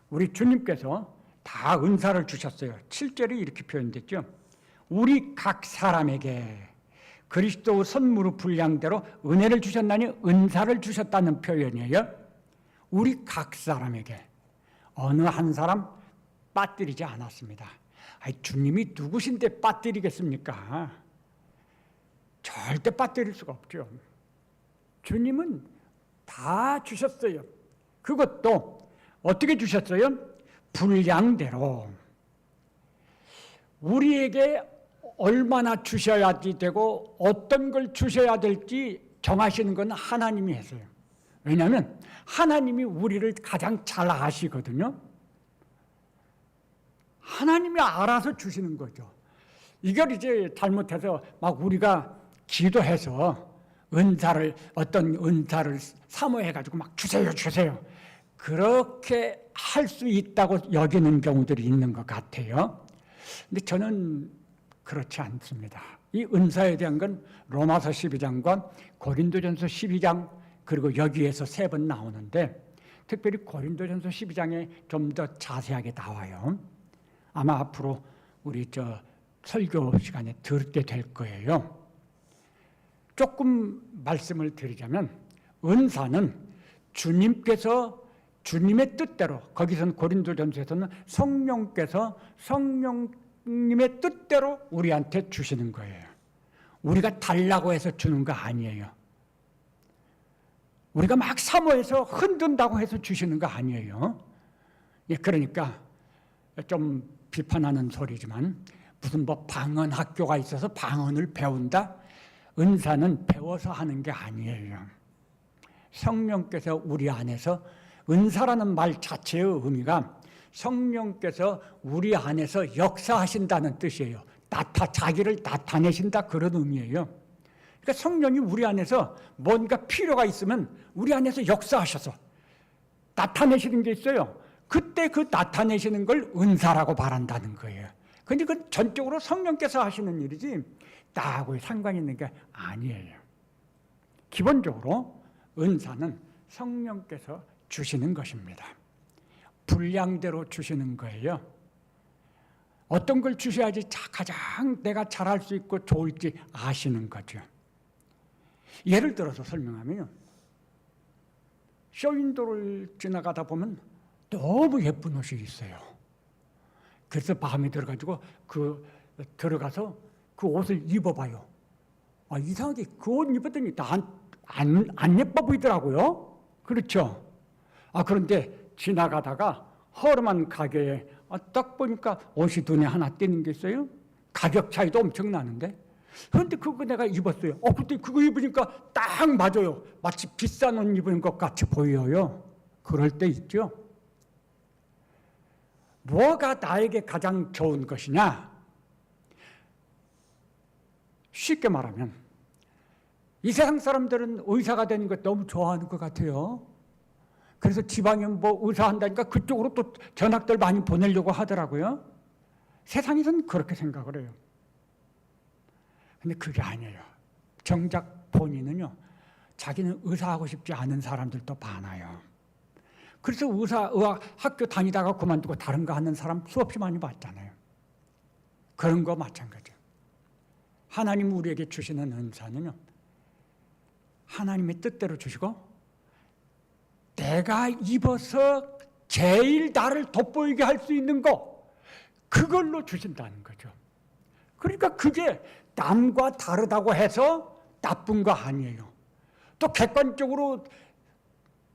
우리 주님께서 다 은사를 주셨어요. 7절이 이렇게 표현됐죠. 우리 각 사람에게 그리스도 선물의 분량대로 은혜를 주셨나니 은사를 주셨다는 표현이에요. 우리 각 사람에게, 어느 한 사람 빠뜨리지 않았습니다. 아니, 주님이 누구신데 빠뜨리겠습니까? 절대 빠뜨릴 수가 없죠. 주님은 다 주셨어요. 그것도 어떻게 주셨어요? 분량대로. 우리에게 얼마나 주셔야 되고 어떤 걸 주셔야 될지 정하시는 건 하나님이 했어요. 왜냐하면 하나님이 우리를 가장 잘 아시거든요. 하나님이 알아서 주시는 거죠. 이걸 이제 잘못해서 막 우리가 기도해서 어떤 은사를 사모해가지고 막 주세요. 그렇게 할 수 있다고 여기는 경우들이 있는 것 같아요. 근데 저는 그렇지 않습니다. 이 은사에 대한 건 로마서 12장과 고린도전서 12장, 그리고 여기에서 3번 나오는데, 특별히 고린도전서 12장에 좀 더 자세하게 나와요. 아마 앞으로 우리 설교 시간에 듣게 될 거예요. 조금 말씀을 드리자면, 은사는 주님께서 주님의 뜻대로, 거기서는 고린도전서에서는 성령께서 성령님의 뜻대로 우리한테 주시는 거예요. 우리가 달라고 해서 주는 거 아니에요. 우리가 막 사모해서 흔든다고 해서 주시는 거 아니에요. 그러니까 좀 비판하는 소리지만, 무슨 방언 학교가 있어서 방언을 배운다? 은사는 배워서 하는 게 아니에요. 성령께서 우리 안에서, 은사라는 말 자체의 의미가 성령께서 우리 안에서 역사하신다는 뜻이에요. 자기를 나타내신다, 그런 의미예요. 그러니까 성령이 우리 안에서 뭔가 필요가 있으면 우리 안에서 역사하셔서 나타내시는 게 있어요. 그때 그 나타내시는 걸 은사라고 말한다는 거예요. 그런데 그건 전적으로 성령께서 하시는 일이지 나하고 상관이 있는 게 아니에요. 기본적으로 은사는 성령께서 주시는 것입니다. 분량대로 주시는 거예요. 어떤 걸 주셔야지 가장 내가 잘할 수 있고 좋을지 아시는 거죠. 예를 들어서 설명하면요, 쇼윈도를 지나가다 보면 너무 예쁜 옷이 있어요. 그래서 마음에 들어가지고 들어가서 그 옷을 입어봐요. 이상하게 그 옷 입었더니 안 예뻐 보이더라고요. 그렇죠? 그런데 지나가다가 허름한 가게에 딱 보니까 옷이 눈에 하나 띄는 게 있어요. 가격 차이도 엄청 나는데. 그런데 그거 내가 입었어요. 그때 그거 입으니까 딱 맞아요. 마치 비싼 옷 입은 것 같이 보여요. 그럴 때 있죠. 뭐가 나에게 가장 좋은 것이냐? 쉽게 말하면 이 세상 사람들은 의사가 되는 것 너무 좋아하는 것 같아요. 그래서 지방에 뭐 의사 한다니까 그쪽으로 또 전학들 많이 보내려고 하더라고요. 세상에서는 그렇게 생각을 해요. 근데 그게 아니에요. 정작 본인은요, 자기는 의사하고 싶지 않은 사람들도 많아요. 그래서 의학 학교 다니다가 그만두고 다른 거 하는 사람 수없이 많이 봤잖아요. 그런 거 마찬가지예요. 하나님 우리에게 주시는 은사는요, 하나님의 뜻대로 주시고 내가 입어서 제일 나를 돋보이게 할 수 있는 거, 그걸로 주신다는 거죠. 그러니까 그게 남과 다르다고 해서 나쁜 거 아니에요. 또 객관적으로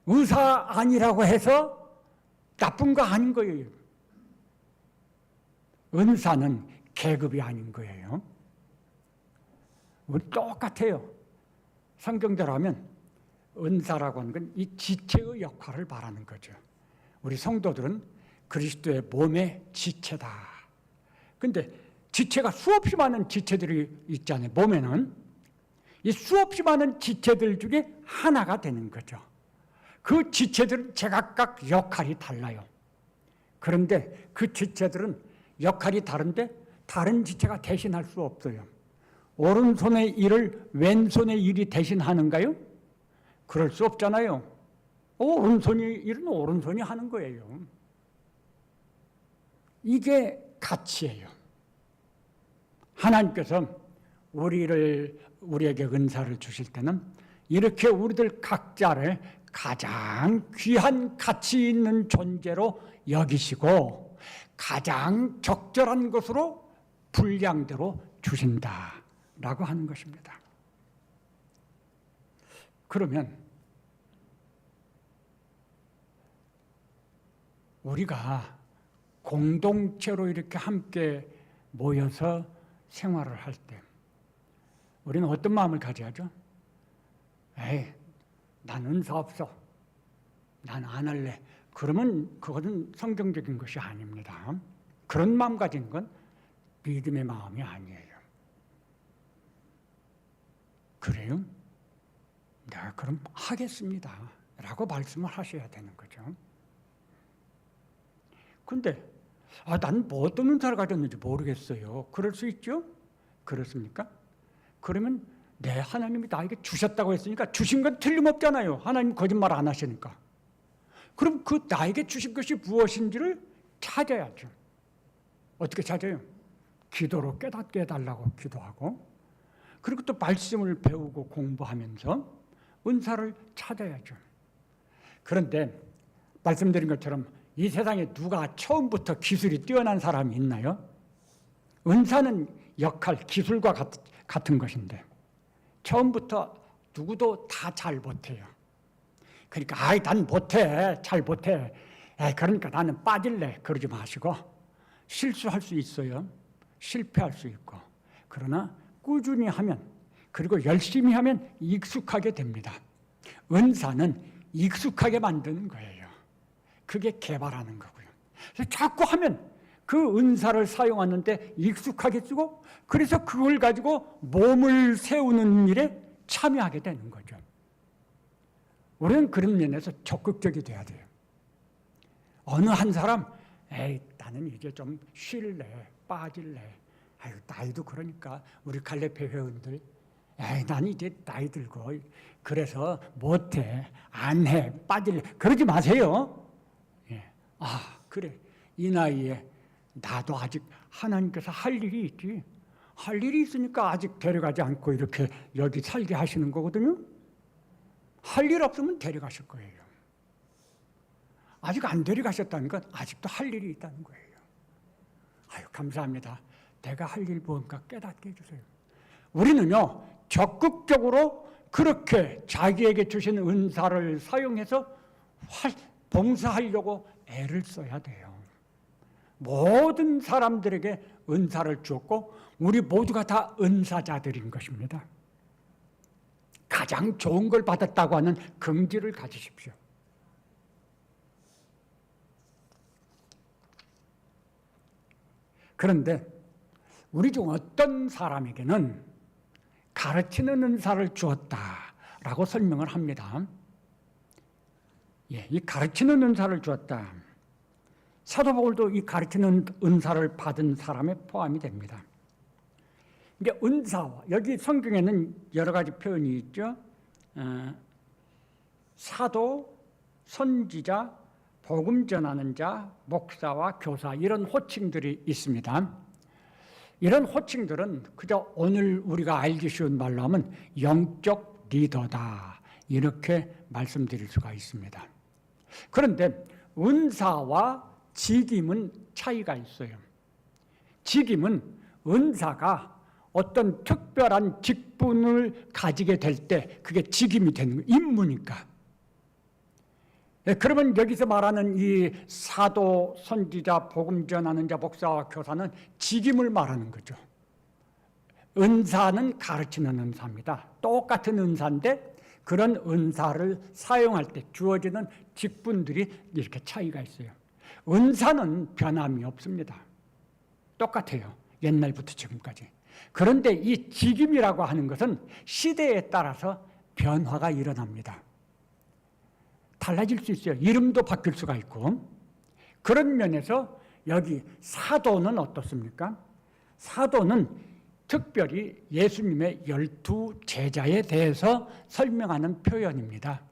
의사 아니라고 해서 나쁜 거 아닌 거예요. 은사는 계급이 아닌 거예요. 우리 똑같아요. 성경대로 하면 은사라고 하는 건 이 지체의 역할을 말하는 거죠. 우리 성도들은 그리스도의 몸의 지체다. 근데 지체가 수없이 많은 지체들이 있잖아요. 몸에는 이 수없이 많은 지체들 중에 하나가 되는 거죠. 그 지체들은 제각각 역할이 달라요. 그런데 그 지체들은 역할이 다른데 다른 지체가 대신할 수 없어요. 오른손의 일을 왼손의 일이 대신하는가요? 그럴 수 없잖아요. 오른손의 일은 오른손이 하는 거예요. 이게 가치예요. 하나님께서 우리에게 은사를 주실 때는 이렇게 우리들 각자를 가장 귀한 가치 있는 존재로 여기시고 가장 적절한 것으로 분량대로 주신다라고 하는 것입니다. 그러면 우리가 공동체로 이렇게 함께 모여서 생활을 할 때 우리는 어떤 마음을 가져야죠? 난 은사 없어. 난 안 할래. 그러면 그것은 성경적인 것이 아닙니다. 그런 마음 가진 건 믿음의 마음이 아니에요. 그래요? 네, 그럼 하겠습니다. 라고 말씀을 하셔야 되는 거죠. 근데 난 뭐 어떤 은사를 가졌는지 모르겠어요. 그럴 수 있죠? 그렇습니까? 그러면 하나님이 나에게 주셨다고 했으니까 주신 건 틀림없잖아요. 하나님 거짓말 안 하시니까. 그럼 그 나에게 주신 것이 무엇인지를 찾아야죠. 어떻게 찾아요? 기도로 깨닫게 해달라고 기도하고, 그리고 또 말씀을 배우고 공부하면서 은사를 찾아야죠. 그런데 말씀드린 것처럼 이 세상에 누가 처음부터 기술이 뛰어난 사람이 있나요? 은사는 역할, 기술과 같은 것인데 처음부터 누구도 다 잘 못해요. 그러니까 난 못해, 잘 못해. 그러니까 나는 빠질래. 그러지 마시고 실수할 수 있어요. 실패할 수 있고. 그러나 꾸준히 하면, 그리고 열심히 하면 익숙하게 됩니다. 은사는 익숙하게 만드는 거예요. 그게 개발하는 거고요. 그래서 자꾸 하면 그 은사를 사용하는데 익숙하게 쓰고, 그래서 그걸 가지고 몸을 세우는 일에 참여하게 되는 거죠. 우리는 그런 면에서 적극적이 돼야 돼요. 어느 한 사람, 나는 이제 좀 쉴래, 빠질래. 나이도 그러니까 우리 갈래페 회원들, 난 이제 나이 들고 그래서 못해, 안 해, 빠질래. 그러지 마세요. 그래, 이 나이에 나도 아직 하나님께서 할 일이 있지. 할 일이 있으니까 아직 데려가지 않고 이렇게 여기 살게 하시는 거거든요. 할 일 없으면 데려가실 거예요. 아직 안 데려가셨다는 건 아직도 할 일이 있다는 거예요. 감사합니다. 내가 할 일 뭔가 깨닫게 해주세요. 우리는요, 적극적으로 그렇게 자기에게 주신 은사를 사용해서 봉사하려고 애를 써야 돼요. 모든 사람들에게 은사를 주었고 우리 모두가 다 은사자들인 것입니다. 가장 좋은 걸 받았다고 하는 긍지를 가지십시오. 그런데 우리 중 어떤 사람에게는 가르치는 은사를 주었다라고 설명을 합니다. 이 가르치는 은사를 주었다. 사도 바울도 이 가르치는 은사를 받은 사람에 포함이 됩니다. 이게 은사와 여기 성경에는 여러 가지 표현이 있죠. 사도, 선지자, 복음 전하는 자, 목사와 교사 이런 호칭들이 있습니다. 이런 호칭들은 그저 오늘 우리가 알기 쉬운 말로 하면 영적 리더다 이렇게 말씀드릴 수가 있습니다. 그런데 은사와 직임은 차이가 있어요. 직임은 은사가 어떤 특별한 직분을 가지게 될 때 그게 직임이 되는 거예요. 임무니까. 그러면 여기서 말하는 이 사도, 선지자, 복음 전하는 자, 목사와 교사는 직임을 말하는 거죠. 은사는 가르치는 은사입니다. 똑같은 은사인데 그런 은사를 사용할 때 주어지는 직분들이 이렇게 차이가 있어요. 은사는 변함이 없습니다. 똑같아요. 옛날부터 지금까지. 그런데 이 직임이라고 하는 것은 시대에 따라서 변화가 일어납니다. 달라질 수 있어요. 이름도 바뀔 수가 있고. 그런 면에서 여기 사도는 어떻습니까? 사도는 특별히 예수님의 12 제자에 대해서 설명하는 표현입니다.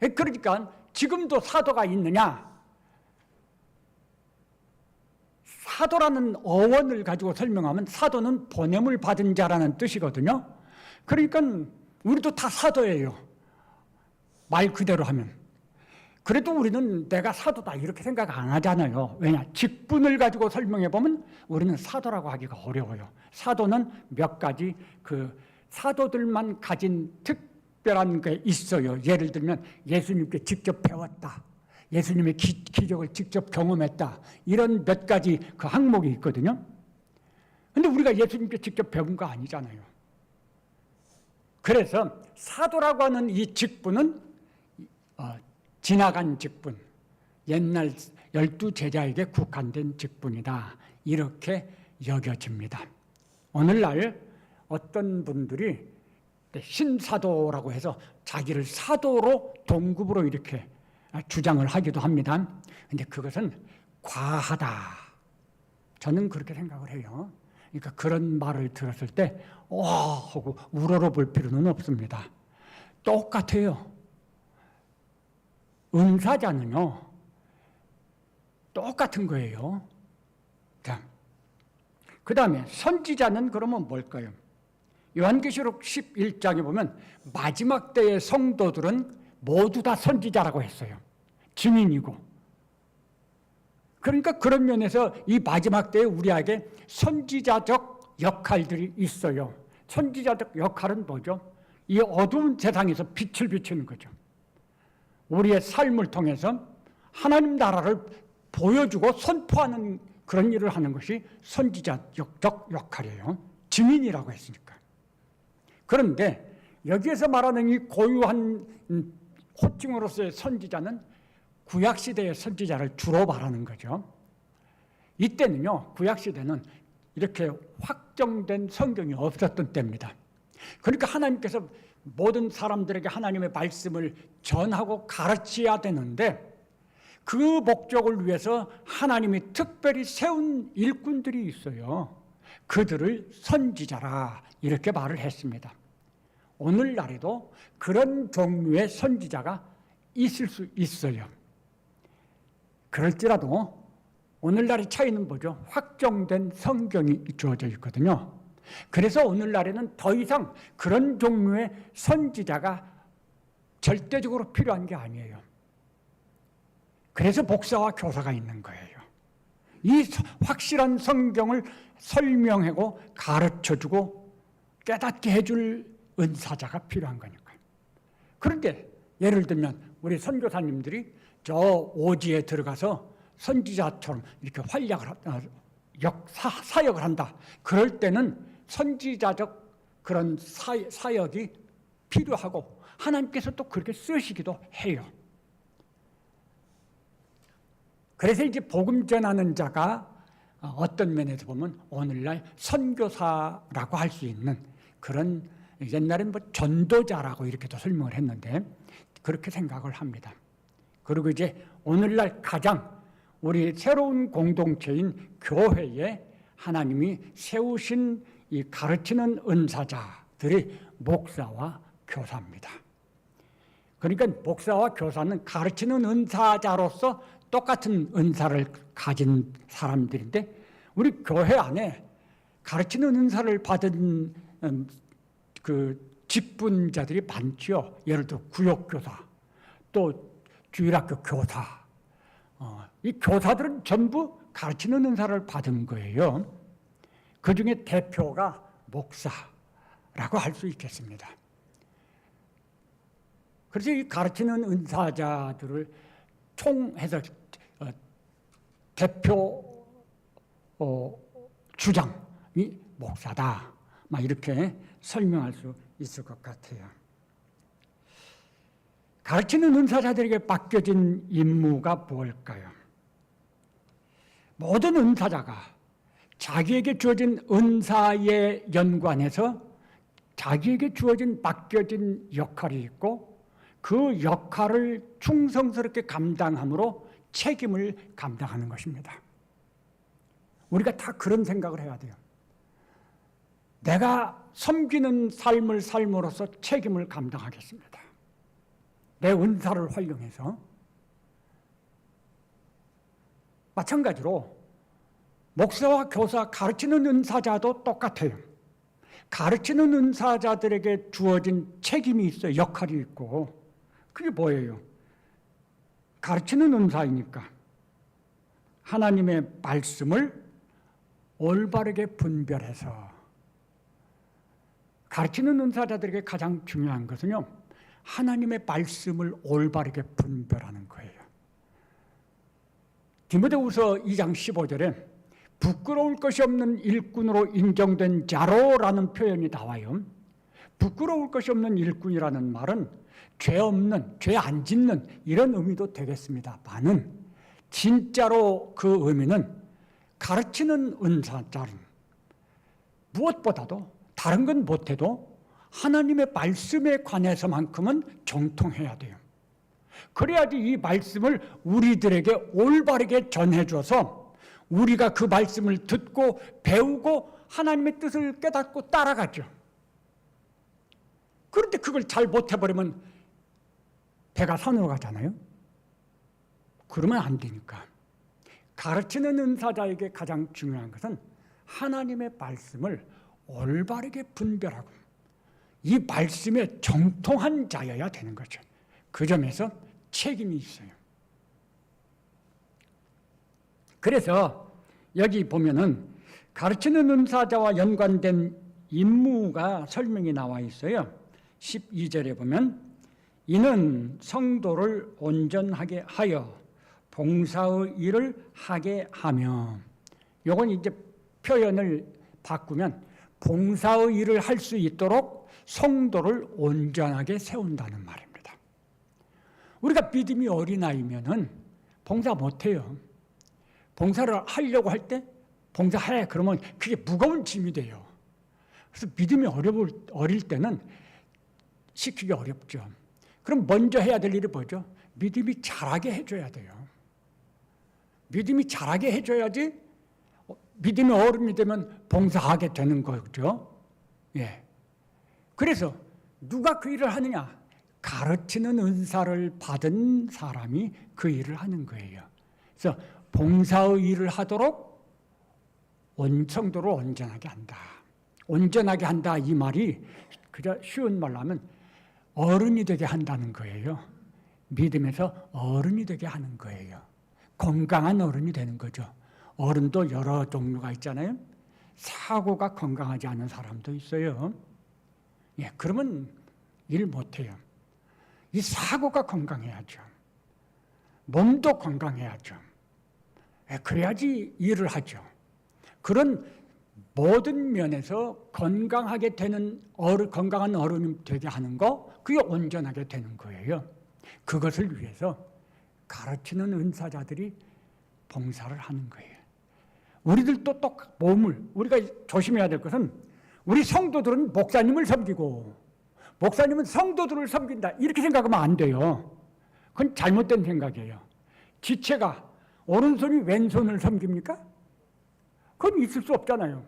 그러니까 지금도 사도가 있느냐? 사도라는 어원을 가지고 설명하면 사도는 보냄을 받은 자라는 뜻이거든요. 그러니까 우리도 다 사도예요. 말 그대로 하면. 그래도 우리는 내가 사도다 이렇게 생각 안 하잖아요. 왜냐? 직분을 가지고 설명해 보면 우리는 사도라고 하기가 어려워요. 사도는 몇 가지 그 사도들만 가진 특별한 게 있어요. 예를 들면 예수님께 직접 배웠다. 예수님의 기적을 직접 경험했다. 이런 몇 가지 그 항목이 있거든요. 근데 우리가 예수님께 직접 배운 거 아니잖아요. 그래서 사도라고 하는 이 직분은 지나간 직분, 옛날 12 제자에게 국한된 직분이다. 이렇게 여겨집니다. 오늘날 어떤 분들이 신사도라고 해서 자기를 사도로 동급으로 이렇게 주장을 하기도 합니다. 근데 그것은 과하다. 저는 그렇게 생각을 해요. 그러니까 그런 말을 들었을 때 하고 우러러 볼 필요는 없습니다. 똑같아요. 은사자는요, 똑같은 거예요. 자, 그 다음에 선지자는 그러면 뭘까요? 요한계시록 11장에 보면 마지막 때의 성도들은 모두 다 선지자라고 했어요. 증인이고. 그러니까 그런 면에서 이 마지막 때에 우리에게 선지자적 역할들이 있어요. 선지자적 역할은 뭐죠? 이 어두운 세상에서 빛을 비추는 거죠. 우리의 삶을 통해서 하나님 나라를 보여주고 선포하는 그런 일을 하는 것이 선지자적 역할이에요. 증인이라고 했으니까. 그런데 여기에서 말하는 이 고유한 호칭으로서의 선지자는 구약시대의 선지자를 주로 말하는 거죠. 이때는요, 구약시대는 이렇게 확정된 성경이 없었던 때입니다. 그러니까 하나님께서 모든 사람들에게 하나님의 말씀을 전하고 가르쳐야 되는데 그 목적을 위해서 하나님이 특별히 세운 일꾼들이 있어요. 그들을 선지자라 이렇게 말을 했습니다. 오늘날에도 그런 종류의 선지자가 있을 수 있어요. 그럴지라도 오늘날의 차이는 뭐죠? 확정된 성경이 주어져 있거든요. 그래서 오늘날에는 더 이상 그런 종류의 선지자가 절대적으로 필요한 게 아니에요. 그래서 목사와 교사가 있는 거예요. 이 확실한 성경을 설명하고 가르쳐주고 깨닫게 해줄 은사자가 필요한 거니까요. 그런데 예를 들면 우리 선교사님들이 저 오지에 들어가서 선지자처럼 이렇게 사역을 한다. 그럴 때는 선지자적 그런 사역이 필요하고 하나님께서 또 그렇게 쓰시기도 해요. 그래서 이제 복음 전하는 자가 어떤 면에서 보면 오늘날 선교사라고 할 수 있는 그런, 옛날에는 뭐 전도자라고 이렇게도 설명을 했는데 그렇게 생각을 합니다. 그리고 이제 오늘날 가장 우리 새로운 공동체인 교회에 하나님이 세우신 이 가르치는 은사자들이 목사와 교사입니다. 그러니까 목사와 교사는 가르치는 은사자로서 똑같은 은사를 가진 사람들인데, 우리 교회 안에 가르치는 은사를 받은 그 직분자들이 많죠. 예를 들어 구역교사, 또 주일학교 교사. 이 교사들은 전부 가르치는 은사를 받은 거예요. 그 중에 대표가 목사라고 할 수 있겠습니다. 그래서 이 가르치는 은사자들을 총해서 대표 주장이 목사다, 막 이렇게 설명할 수 있을 것 같아요. 가르치는 은사자들에게 맡겨진 임무가 뭘까요? 모든 은사자가 자기에게 주어진 은사에 연관해서 자기에게 주어진 맡겨진 역할이 있고, 그 역할을 충성스럽게 감당함으로 책임을 감당하는 것입니다. 우리가 다 그런 생각을 해야 돼요. 내가 섬기는 삶을 삶으로써 책임을 감당하겠습니다. 내 은사를 활용해서. 마찬가지로 목사와 교사, 가르치는 은사자도 똑같아요. 가르치는 은사자들에게 주어진 책임이 있어요. 역할이 있고. 그게 뭐예요? 가르치는 은사이니까 하나님의 말씀을 올바르게 분별해서, 가르치는 은사자들에게 가장 중요한 것은요, 하나님의 말씀을 올바르게 분별하는 거예요. 디모데후서 2장 15절에 부끄러울 것이 없는 일꾼으로 인정된 자로라는 표현이 나와요. 부끄러울 것이 없는 일꾼이라는 말은 죄 없는, 죄 안 짓는 이런 의미도 되겠습니다만은, 진짜로 그 의미는 가르치는 은사자는 무엇보다도 다른 건 못해도 하나님의 말씀에 관해서만큼은 정통해야 돼요. 그래야지 이 말씀을 우리들에게 올바르게 전해줘서 우리가 그 말씀을 듣고 배우고 하나님의 뜻을 깨닫고 따라가죠. 그런데 그걸 잘 못해버리면 배가 산으로 가잖아요. 그러면 안 되니까. 가르치는 은사자에게 가장 중요한 것은 하나님의 말씀을 올바르게 분별하고 이 말씀에 정통한 자여야 되는 거죠. 그 점에서 책임이 있어요. 그래서 여기 보면은 가르치는 은사자와 연관된 임무가 설명이 나와 있어요. 12절에 보면 이는 성도를 온전하게 하여 봉사의 일을 하게 하며, 요건 이제 표현을 바꾸면 봉사의 일을 할 수 있도록 성도를 온전하게 세운다는 말입니다. 우리가 믿음이 어린아이면은 봉사 못해요. 봉사를 하려고 할 때 봉사해 그러면 그게 무거운 짐이 돼요. 그래서 믿음이 어릴 때는 시키기 어렵죠. 그럼 먼저 해야 될 일이 뭐죠? 믿음이 자라게 해줘야 돼요. 믿음이 자라게 해줘야지 믿음이 어른이 되면 봉사하게 되는 거죠. 예. 그래서 누가 그 일을 하느냐? 가르치는 은사를 받은 사람이 그 일을 하는 거예요. 그래서 봉사의 일을 하도록 성도를 온전하게 한다. 온전하게 한다 이 말이 그저 쉬운 말로 하면 어른이 되게 한다는 거예요. 믿음에서 어른이 되게 하는 거예요. 건강한 어른이 되는 거죠. 어른도 여러 종류가 있잖아요. 사고가 건강하지 않은 사람도 있어요. 예, 그러면 일 못해요. 이 사고가 건강해야죠. 몸도 건강해야죠. 예, 그래야지 일을 하죠. 그런 모든 면에서 건강하게 되는 건강한 어른이 되게 하는 거, 그게 온전하게 되는 거예요. 그것을 위해서 가르치는 은사자들이 봉사를 하는 거예요. 우리들도 또 몸을, 우리가 조심해야 될 것은 우리 성도들은 목사님을 섬기고 목사님은 성도들을 섬긴다, 이렇게 생각하면 안 돼요. 그건 잘못된 생각이에요. 지체가 오른손이 왼손을 섬깁니까? 그건 있을 수 없잖아요.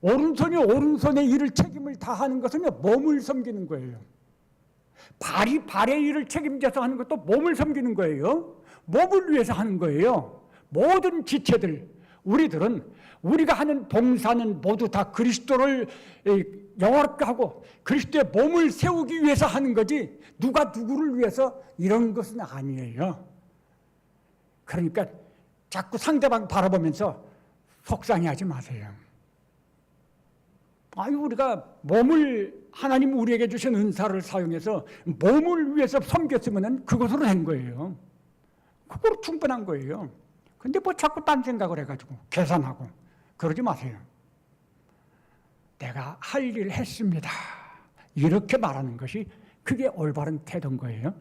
오른손이 오른손의 일을 책임을 다하는 것은 몸을 섬기는 거예요. 발이 발의 일을 책임져서 하는 것도 몸을 섬기는 거예요. 몸을 위해서 하는 거예요. 모든 지체들, 우리들은 우리가 하는 봉사는 모두 다 그리스도를 영화롭게 하고 그리스도의 몸을 세우기 위해서 하는 거지, 누가 누구를 위해서 이런 것은 아니에요. 그러니까 자꾸 상대방 바라보면서 속상해하지 마세요. 아유, 우리가 몸을, 하나님 우리에게 주신 은사를 사용해서 몸을 위해서 섬겼으면 그것으로 된 거예요. 그거로 충분한 거예요. 근데 뭐 자꾸 딴 생각을 해가지고 계산하고 그러지 마세요. 내가 할 일 했습니다, 이렇게 말하는 것이 그게 올바른 태도인 거예요.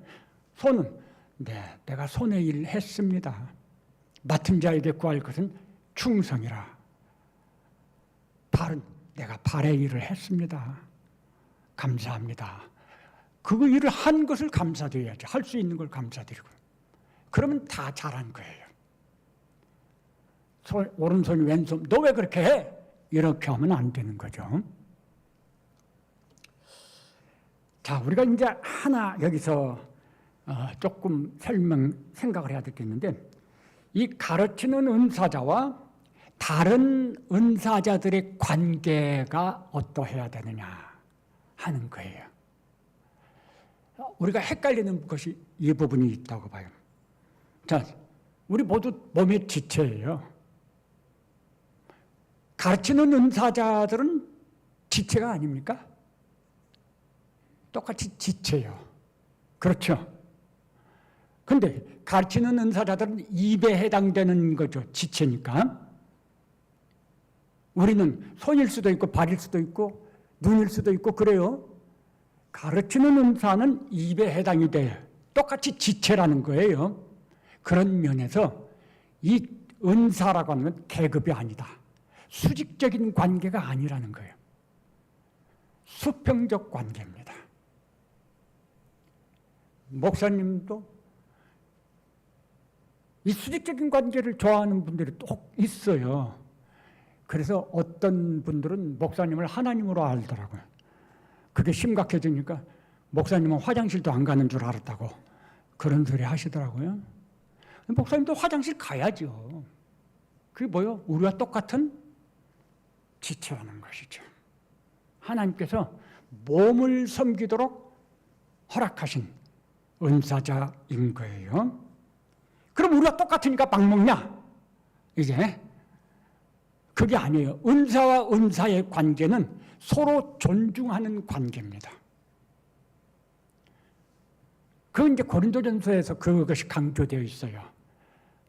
손은 네, 내가 손의 일 했습니다. 맡은 자에게 구할 것은 충성이라. 발은 내가 발의 일을 했습니다. 감사합니다. 그 일을 한 것을 감사드려야죠. 할 수 있는 걸 감사드리고. 그러면 다 잘한 거예요. 오른손이 왼손, 너 왜 그렇게 해? 이렇게 하면 안 되는 거죠. 자, 우리가 이제 하나 여기서 조금 생각을 해야 되겠는데, 이 가르치는 은사자와 다른 은사자들의 관계가 어떠해야 되느냐 하는 거예요. 우리가 헷갈리는 것이 이 부분이 있다고 봐요. 자, 우리 모두 몸의 지체예요. 가르치는 은사자들은 지체가 아닙니까? 똑같이 지체예요. 그렇죠? 근데 가르치는 은사자들은 입에 해당되는 거죠. 지체니까. 우리는 손일 수도 있고 발일 수도 있고 눈일 수도 있고 그래요. 가르치는 은사는 입에 해당이 돼요. 똑같이 지체라는 거예요. 그런 면에서 이 은사라고 하는 건 계급이 아니다. 수직적인 관계가 아니라는 거예요. 수평적 관계입니다. 목사님도 이 수직적인 관계를 좋아하는 분들이 또 있어요. 그래서 어떤 분들은 목사님을 하나님으로 알더라고요. 그게 심각해지니까 목사님은 화장실도 안 가는 줄 알았다고 그런 소리 하시더라고요. 목사님도 화장실 가야죠. 그게 뭐요? 우리와 똑같은 지체라는 것이죠. 하나님께서 몸을 섬기도록 허락하신 은사자인 거예요. 그럼 우리가 똑같으니까 막 먹냐? 이제 그게 아니에요. 은사와 은사의 관계는 서로 존중하는 관계입니다. 그 이제 고린도전서에서 그것이 강조되어 있어요.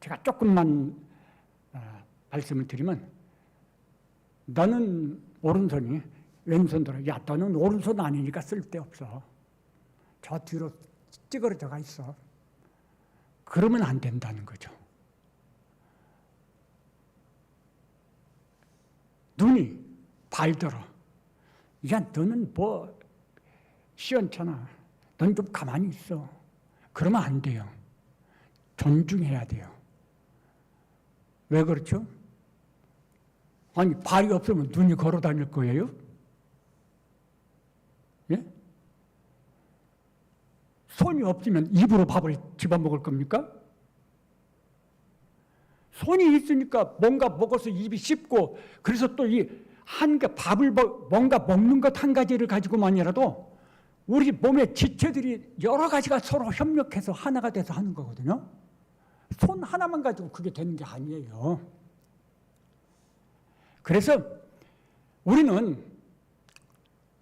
제가 조금만 말씀을 드리면, 너는 오른손이 왼손들어, 야, 너는 오른손 아니니까 쓸데없어. 저 뒤로 찌그러져가 있어. 그러면 안 된다는 거죠. 눈이 발들어, 야, 너는 뭐 시원찮아. 넌 좀 가만히 있어. 그러면 안 돼요. 존중해야 돼요. 왜 그렇죠? 아니, 발이 없으면 눈이 걸어 다닐 거예요? 예? 손이 없으면 입으로 밥을 집어먹을 겁니까? 손이 있으니까 뭔가 먹어서 입이 씹고, 그래서 또 이 한 개 밥을 뭔가 먹는 것 한 가지를 가지고만이라도 우리 몸의 지체들이 여러 가지가 서로 협력해서 하나가 돼서 하는 거거든요. 손 하나만 가지고 그게 되는 게 아니에요. 그래서 우리는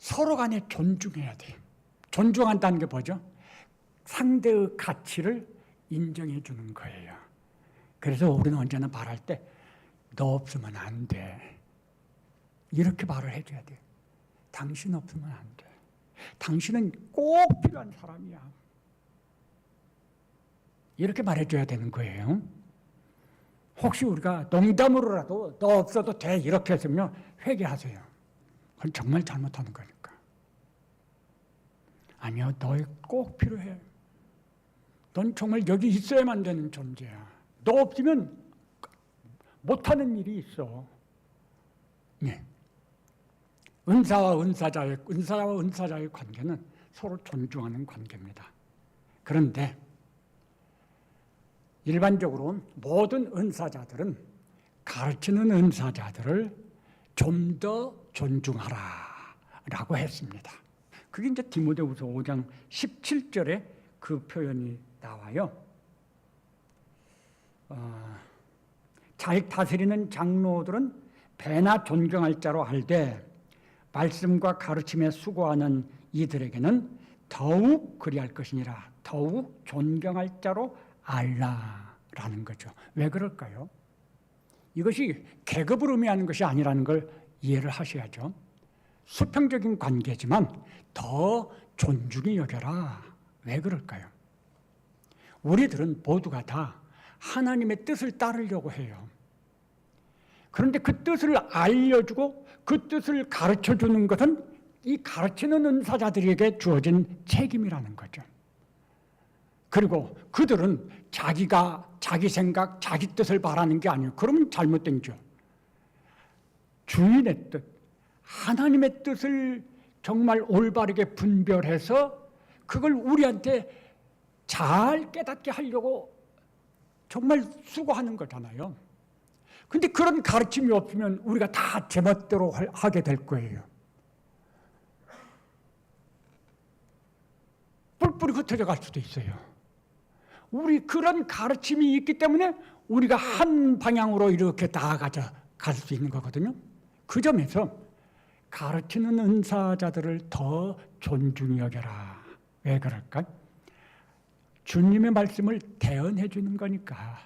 서로 간에 존중해야 돼요. 존중한다는 게 뭐죠? 상대의 가치를 인정해 주는 거예요. 그래서 우리는 언제나 말할 때 너 없으면 안 돼. 이렇게 말을 해줘야 돼요. 당신 없으면 안 돼. 당신은 꼭 필요한 사람이야. 이렇게 말해줘야 되는 거예요. 혹시 우리가 농담으로라도 너 없어도 돼 이렇게 했으면 회개하세요. 그건 정말 잘못하는 거니까. 아니요, 너 꼭 필요해. 넌 정말 여기 있어야만 되는 존재야. 너 없으면 못하는 일이 있어. 네. 은사와 은사자의 관계는 서로 존중하는 관계입니다. 그런데 일반적으로 모든 은사자들은 가르치는 은사자들을 좀 더 존중하라 라고 했습니다. 그게 이제 디모데후서 5장 17절에 그 표현이 나와요. 잘 다스리는 장로들은 배나 존경할 자로 할되 말씀과 가르침에 수고하는 이들에게는 더욱 그리할 것이니라. 더욱 존경할 자로 알라라는 거죠. 왜 그럴까요? 이것이 계급을 의미하는 것이 아니라는 걸 이해를 하셔야죠. 수평적인 관계지만 더 존중히 여겨라. 왜 그럴까요? 우리들은 모두가 다 하나님의 뜻을 따르려고 해요. 그런데 그 뜻을 알려주고 그 뜻을 가르쳐주는 것은 이 가르치는 은사자들에게 주어진 책임이라는 거죠. 그리고 그들은 자기 생각, 자기 뜻을 바라는 게 아니에요. 그러면 잘못된 거죠. 주인의 뜻, 하나님의 뜻을 정말 올바르게 분별해서 그걸 우리한테 잘 깨닫게 하려고 정말 수고하는 거잖아요. 근데 그런 가르침이 없으면 우리가 다 제멋대로 하게 될 거예요. 뿔뿔이 흩어져 갈 수도 있어요. 우리 그런 가르침이 있기 때문에 우리가 한 방향으로 이렇게 갈 수 있는 거거든요. 그 점에서 가르치는 은사자들을 더 존중히 여겨라. 왜 그럴까? 주님의 말씀을 대언해 주는 거니까.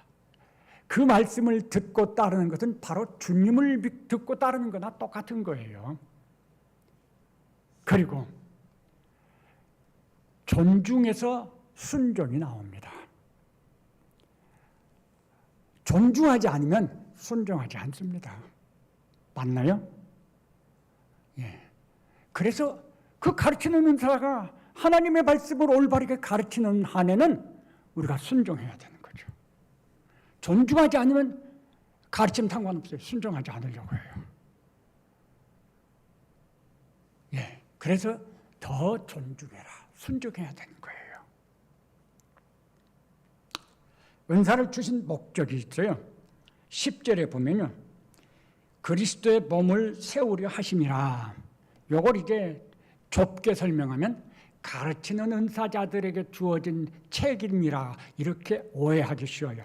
그 말씀을 듣고 따르는 것은 바로 주님을 듣고 따르는 거나 똑같은 거예요. 그리고 존중에서 순종이 나옵니다. 존중하지 않으면 순종하지 않습니다. 맞나요? 예. 그래서 그 가르치는 은사가 하나님의 말씀을 올바르게 가르치는 한에는 우리가 순종해야 되는 거죠. 존중하지 않으면 가르침 상관없어요. 순종하지 않으려고 해요. 예. 그래서 더 존중해라. 순종해야 되는 거예요. 은사를 주신 목적이 있어요. 10절에 보면요. 그리스도의 몸을 세우려 하심이라. 요걸 이제 좁게 설명하면 가르치는 은사자들에게 주어진 책임이라 이렇게 오해하기 쉬워요.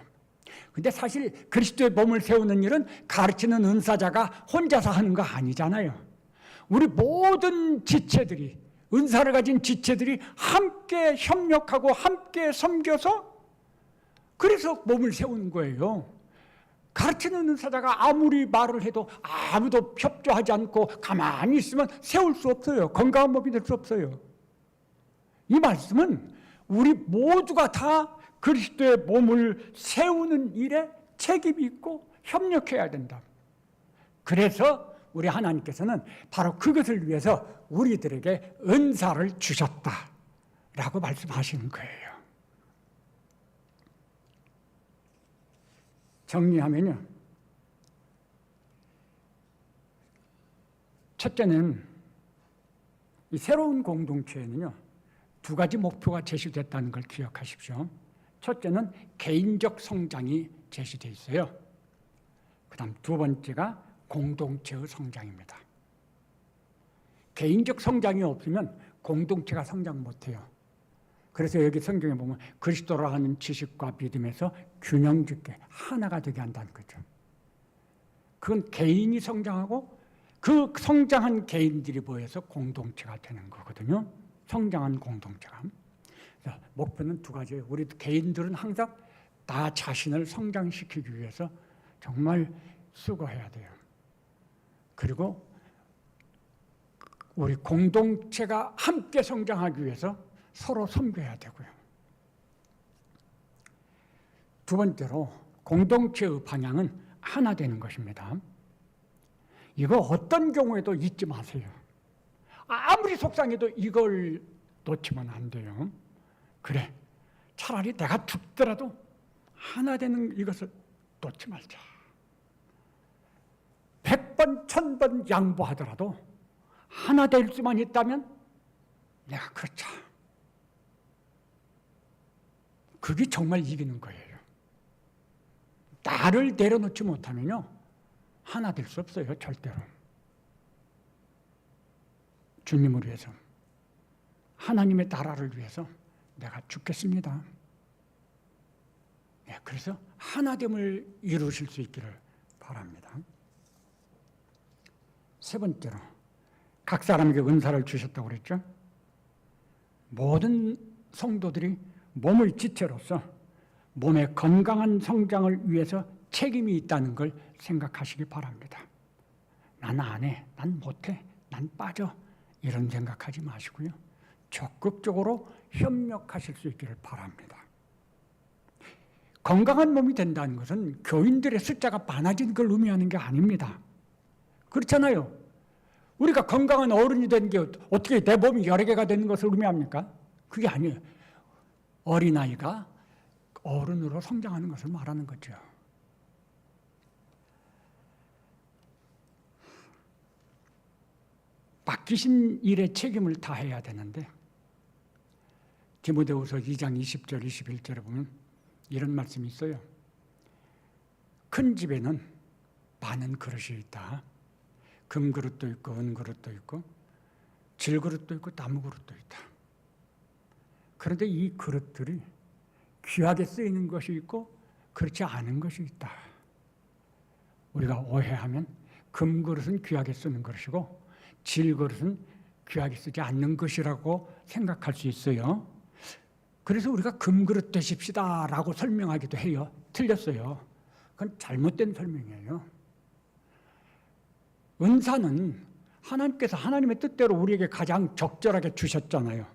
근데 사실 그리스도의 몸을 세우는 일은 가르치는 은사자가 혼자서 하는 거 아니잖아요. 우리 모든 지체들이, 은사를 가진 지체들이 함께 협력하고 함께 섬겨서 그래서 몸을 세우는 거예요. 가르치는 은사자가 아무리 말을 해도 아무도 협조하지 않고 가만히 있으면 세울 수 없어요. 건강한 몸이 될 수 없어요. 이 말씀은 우리 모두가 다 그리스도의 몸을 세우는 일에 책임이 있고 협력해야 된다. 그래서 우리 하나님께서는 바로 그것을 위해서 우리들에게 은사를 주셨다라고 말씀하시는 거예요. 정리하면요. 첫째는 이 새로운 공동체에는요. 두 가지 목표가 제시됐다는 걸 기억하십시오. 첫째는 개인적 성장이 제시되어 있어요. 그 다음 두 번째가 공동체의 성장입니다. 개인적 성장이 없으면 공동체가 성장 못해요. 그래서 여기 성경에 보면 그리스도라 하는 지식과 믿음에서 균형 짓게 하나가 되게 한다는 거죠. 그건 개인이 성장하고 그 성장한 개인들이 모여서 공동체가 되는 거거든요. 성장한 공동체가. 목표는 두 가지예요. 우리 개인들은 항상 나 자신을 성장시키기 위해서 정말 수고해야 돼요. 그리고 우리 공동체가 함께 성장하기 위해서 서로 섬겨야 되고요. 두 번째로 공동체의 방향은 하나 되는 것입니다. 이거 어떤 경우에도 잊지 마세요. 아무리 속상해도 이걸 놓치면 안 돼요. 그래, 차라리 내가 죽더라도 하나 되는 이것을 놓지 말자. 100번, 1000번 양보하더라도 하나 될 수만 있다면 내가 그렇자. 그게 정말 이기는 거예요. 나를 내려놓지 못하면요, 하나 될 수 없어요, 절대로. 주님을 위해서, 하나님의 나라를 위해서 내가 죽겠습니다. 네, 그래서 하나됨을 이루실 수 있기를 바랍니다. 세 번째로, 각 사람에게 은사를 주셨다고 그랬죠. 모든 성도들이 몸의 지체로서 몸의 건강한 성장을 위해서 책임이 있다는 걸 생각하시기 바랍니다. 난 안 해, 난 못해, 난 빠져, 이런 생각하지 마시고요. 적극적으로 협력하실 수 있기를 바랍니다. 건강한 몸이 된다는 것은 교인들의 숫자가 많아진 걸 의미하는 게 아닙니다. 그렇잖아요. 우리가 건강한 어른이 된 게 어떻게 내 몸이 여러 개가 되는 것을 의미합니까? 그게 아니에요. 어린아이가 어른으로 성장하는 것을 말하는 거죠. 맡기신 일에 책임을 다해야 되는데 디모데후서 2장 20절 21절에 보면 이런 말씀이 있어요. 큰 집에는 많은 그릇이 있다. 금그릇도 있고 은그릇도 있고 질그릇도 있고 나무그릇도 있다. 그런데 이 그릇들이 귀하게 쓰이는 것이 있고 그렇지 않은 것이 있다. 우리가 오해하면 금그릇은 귀하게 쓰는 것이고 질그릇은 귀하게 쓰지 않는 것이라고 생각할 수 있어요. 그래서 우리가 금그릇 되십시다 라고 설명하기도 해요. 틀렸어요. 그건 잘못된 설명이에요. 은사는 하나님께서 하나님의 뜻대로 우리에게 가장 적절하게 주셨잖아요.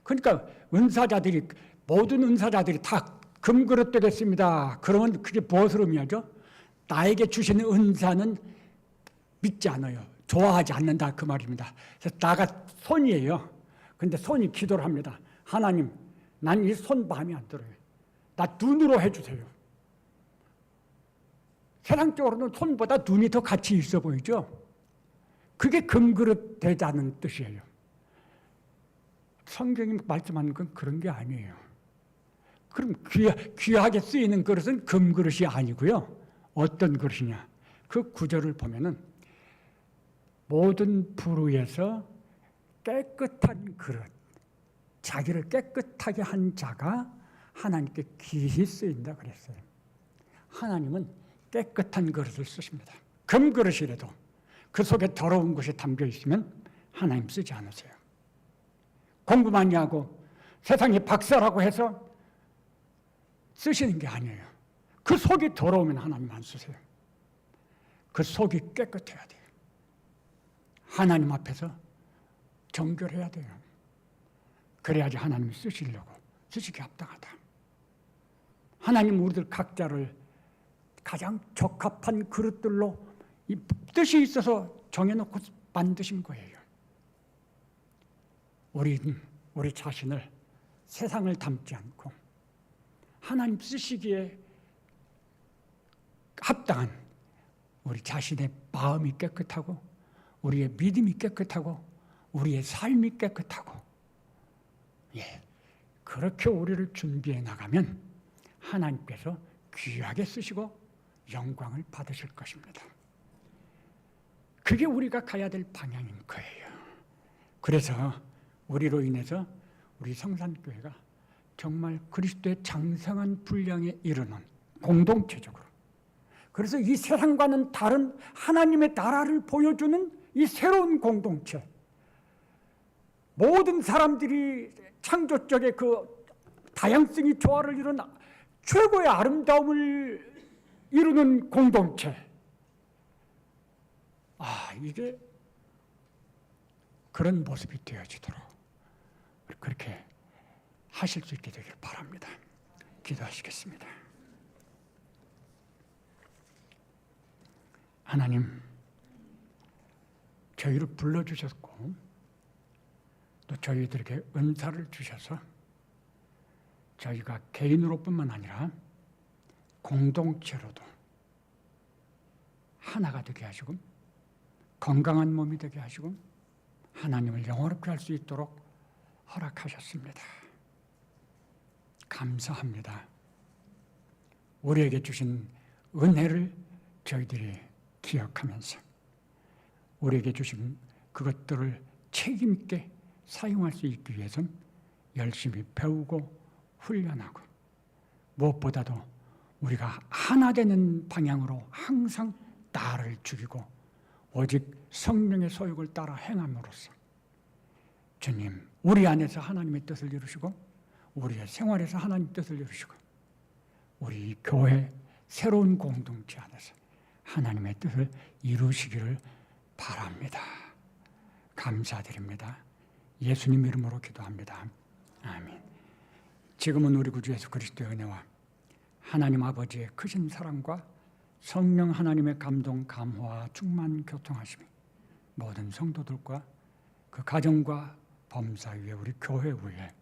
그러니까 은사자들이, 모든 은사자들이 다 금그릇 되겠습니다. 그러면 그게 무엇을 의미하죠? 나에게 주시는 은사는 믿지 않아요. 좋아하지 않는다, 그 말입니다. 그래서 나가 손이에요. 근데 손이 기도를 합니다. 하나님, 난 이 손 마음에 안 들어요. 나 눈으로 해주세요. 세상적으로는 손보다 눈이 더 가치 있어 보이죠? 그게 금그릇 되자는 뜻이에요. 성경이 말씀하는 건 그런 게 아니에요. 그럼 귀하게 쓰이는 그릇은 금그릇이 아니고요. 어떤 그릇이냐? 그 구절을 보면은 모든 부류에서 깨끗한 그릇, 자기를 깨끗하게 한 자가 하나님께 귀히 쓰인다 그랬어요. 하나님은 깨끗한 그릇을 쓰십니다. 금그릇이라도 그 속에 더러운 것이 담겨 있으면 하나님 쓰지 않으세요. 공부 많이 하고 세상에 박사라고 해서 쓰시는 게 아니에요. 그 속이 더러우면 하나님 안 쓰세요. 그 속이 깨끗해야 돼요. 하나님 앞에서 정결해야 돼요. 그래야지 하나님이 쓰시려고, 쓰시기 합당하다. 하나님 우리들 각자를 가장 적합한 그릇들로 이 뜻이 있어서 정해놓고 만드신 거예요. 우리 자신을 세상을 닮지 않고 하나님 쓰시기에 합당한 우리 자신의 마음이 깨끗하고 우리의 믿음이 깨끗하고 우리의 삶이 깨끗하고, 그렇게 우리를 준비해 나가면 하나님께서 귀하게 쓰시고 영광을 받으실 것입니다. 그게 우리가 가야 될 방향인 거예요. 그래서 우리로 인해서 우리 성산교회가 정말 그리스도의 장성한 분량에 이르는 공동체적으로 그래서 이 세상과는 다른 하나님의 나라를 보여주는 이 새로운 공동체, 모든 사람들이 창조적의 그 다양성이 조화를 이룬 최고의 아름다움을 이루는 공동체. 이게 그런 모습이 되어지도록 그렇게 하실 수 있게 되길 바랍니다. 기도하시겠습니다. 하나님, 저희를 불러주셨고 또 저희들에게 은사를 주셔서 저희가 개인으로뿐만 아니라 공동체로도 하나가 되게 하시고 건강한 몸이 되게 하시고 하나님을 영화롭게 할 수 있도록 허락하셨습니다. 감사합니다. 우리에게 주신 은혜를 저희들이 기억하면서 우리에게 주신 그것들을 책임 있게 사용할 수 있기 위해서 열심히 배우고 훈련하고 무엇보다도 우리가 하나 되는 방향으로 항상 나를 죽이고 오직 성령의 소욕을 따라 행함으로써 주님, 우리 안에서 하나님의 뜻을 이루시고 우리의 생활에서 하나님의 뜻을 이루시고 우리 교회 새로운 공동체 안에서 하나님의 뜻을 이루시기를 바랍니다. 감사드립니다. 예수님 이름으로 기도합니다. 아멘. 지금은 우리 구주 예수 그리스도의 은혜와 하나님 아버지의 크신 사랑과 성령 하나님의 감동, 감화와 충만 교통하심이 모든 성도들과 그 가정과 범사 위에 우리 교회 위에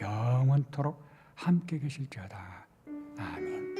영원토록 함께 계실지어다. 아멘.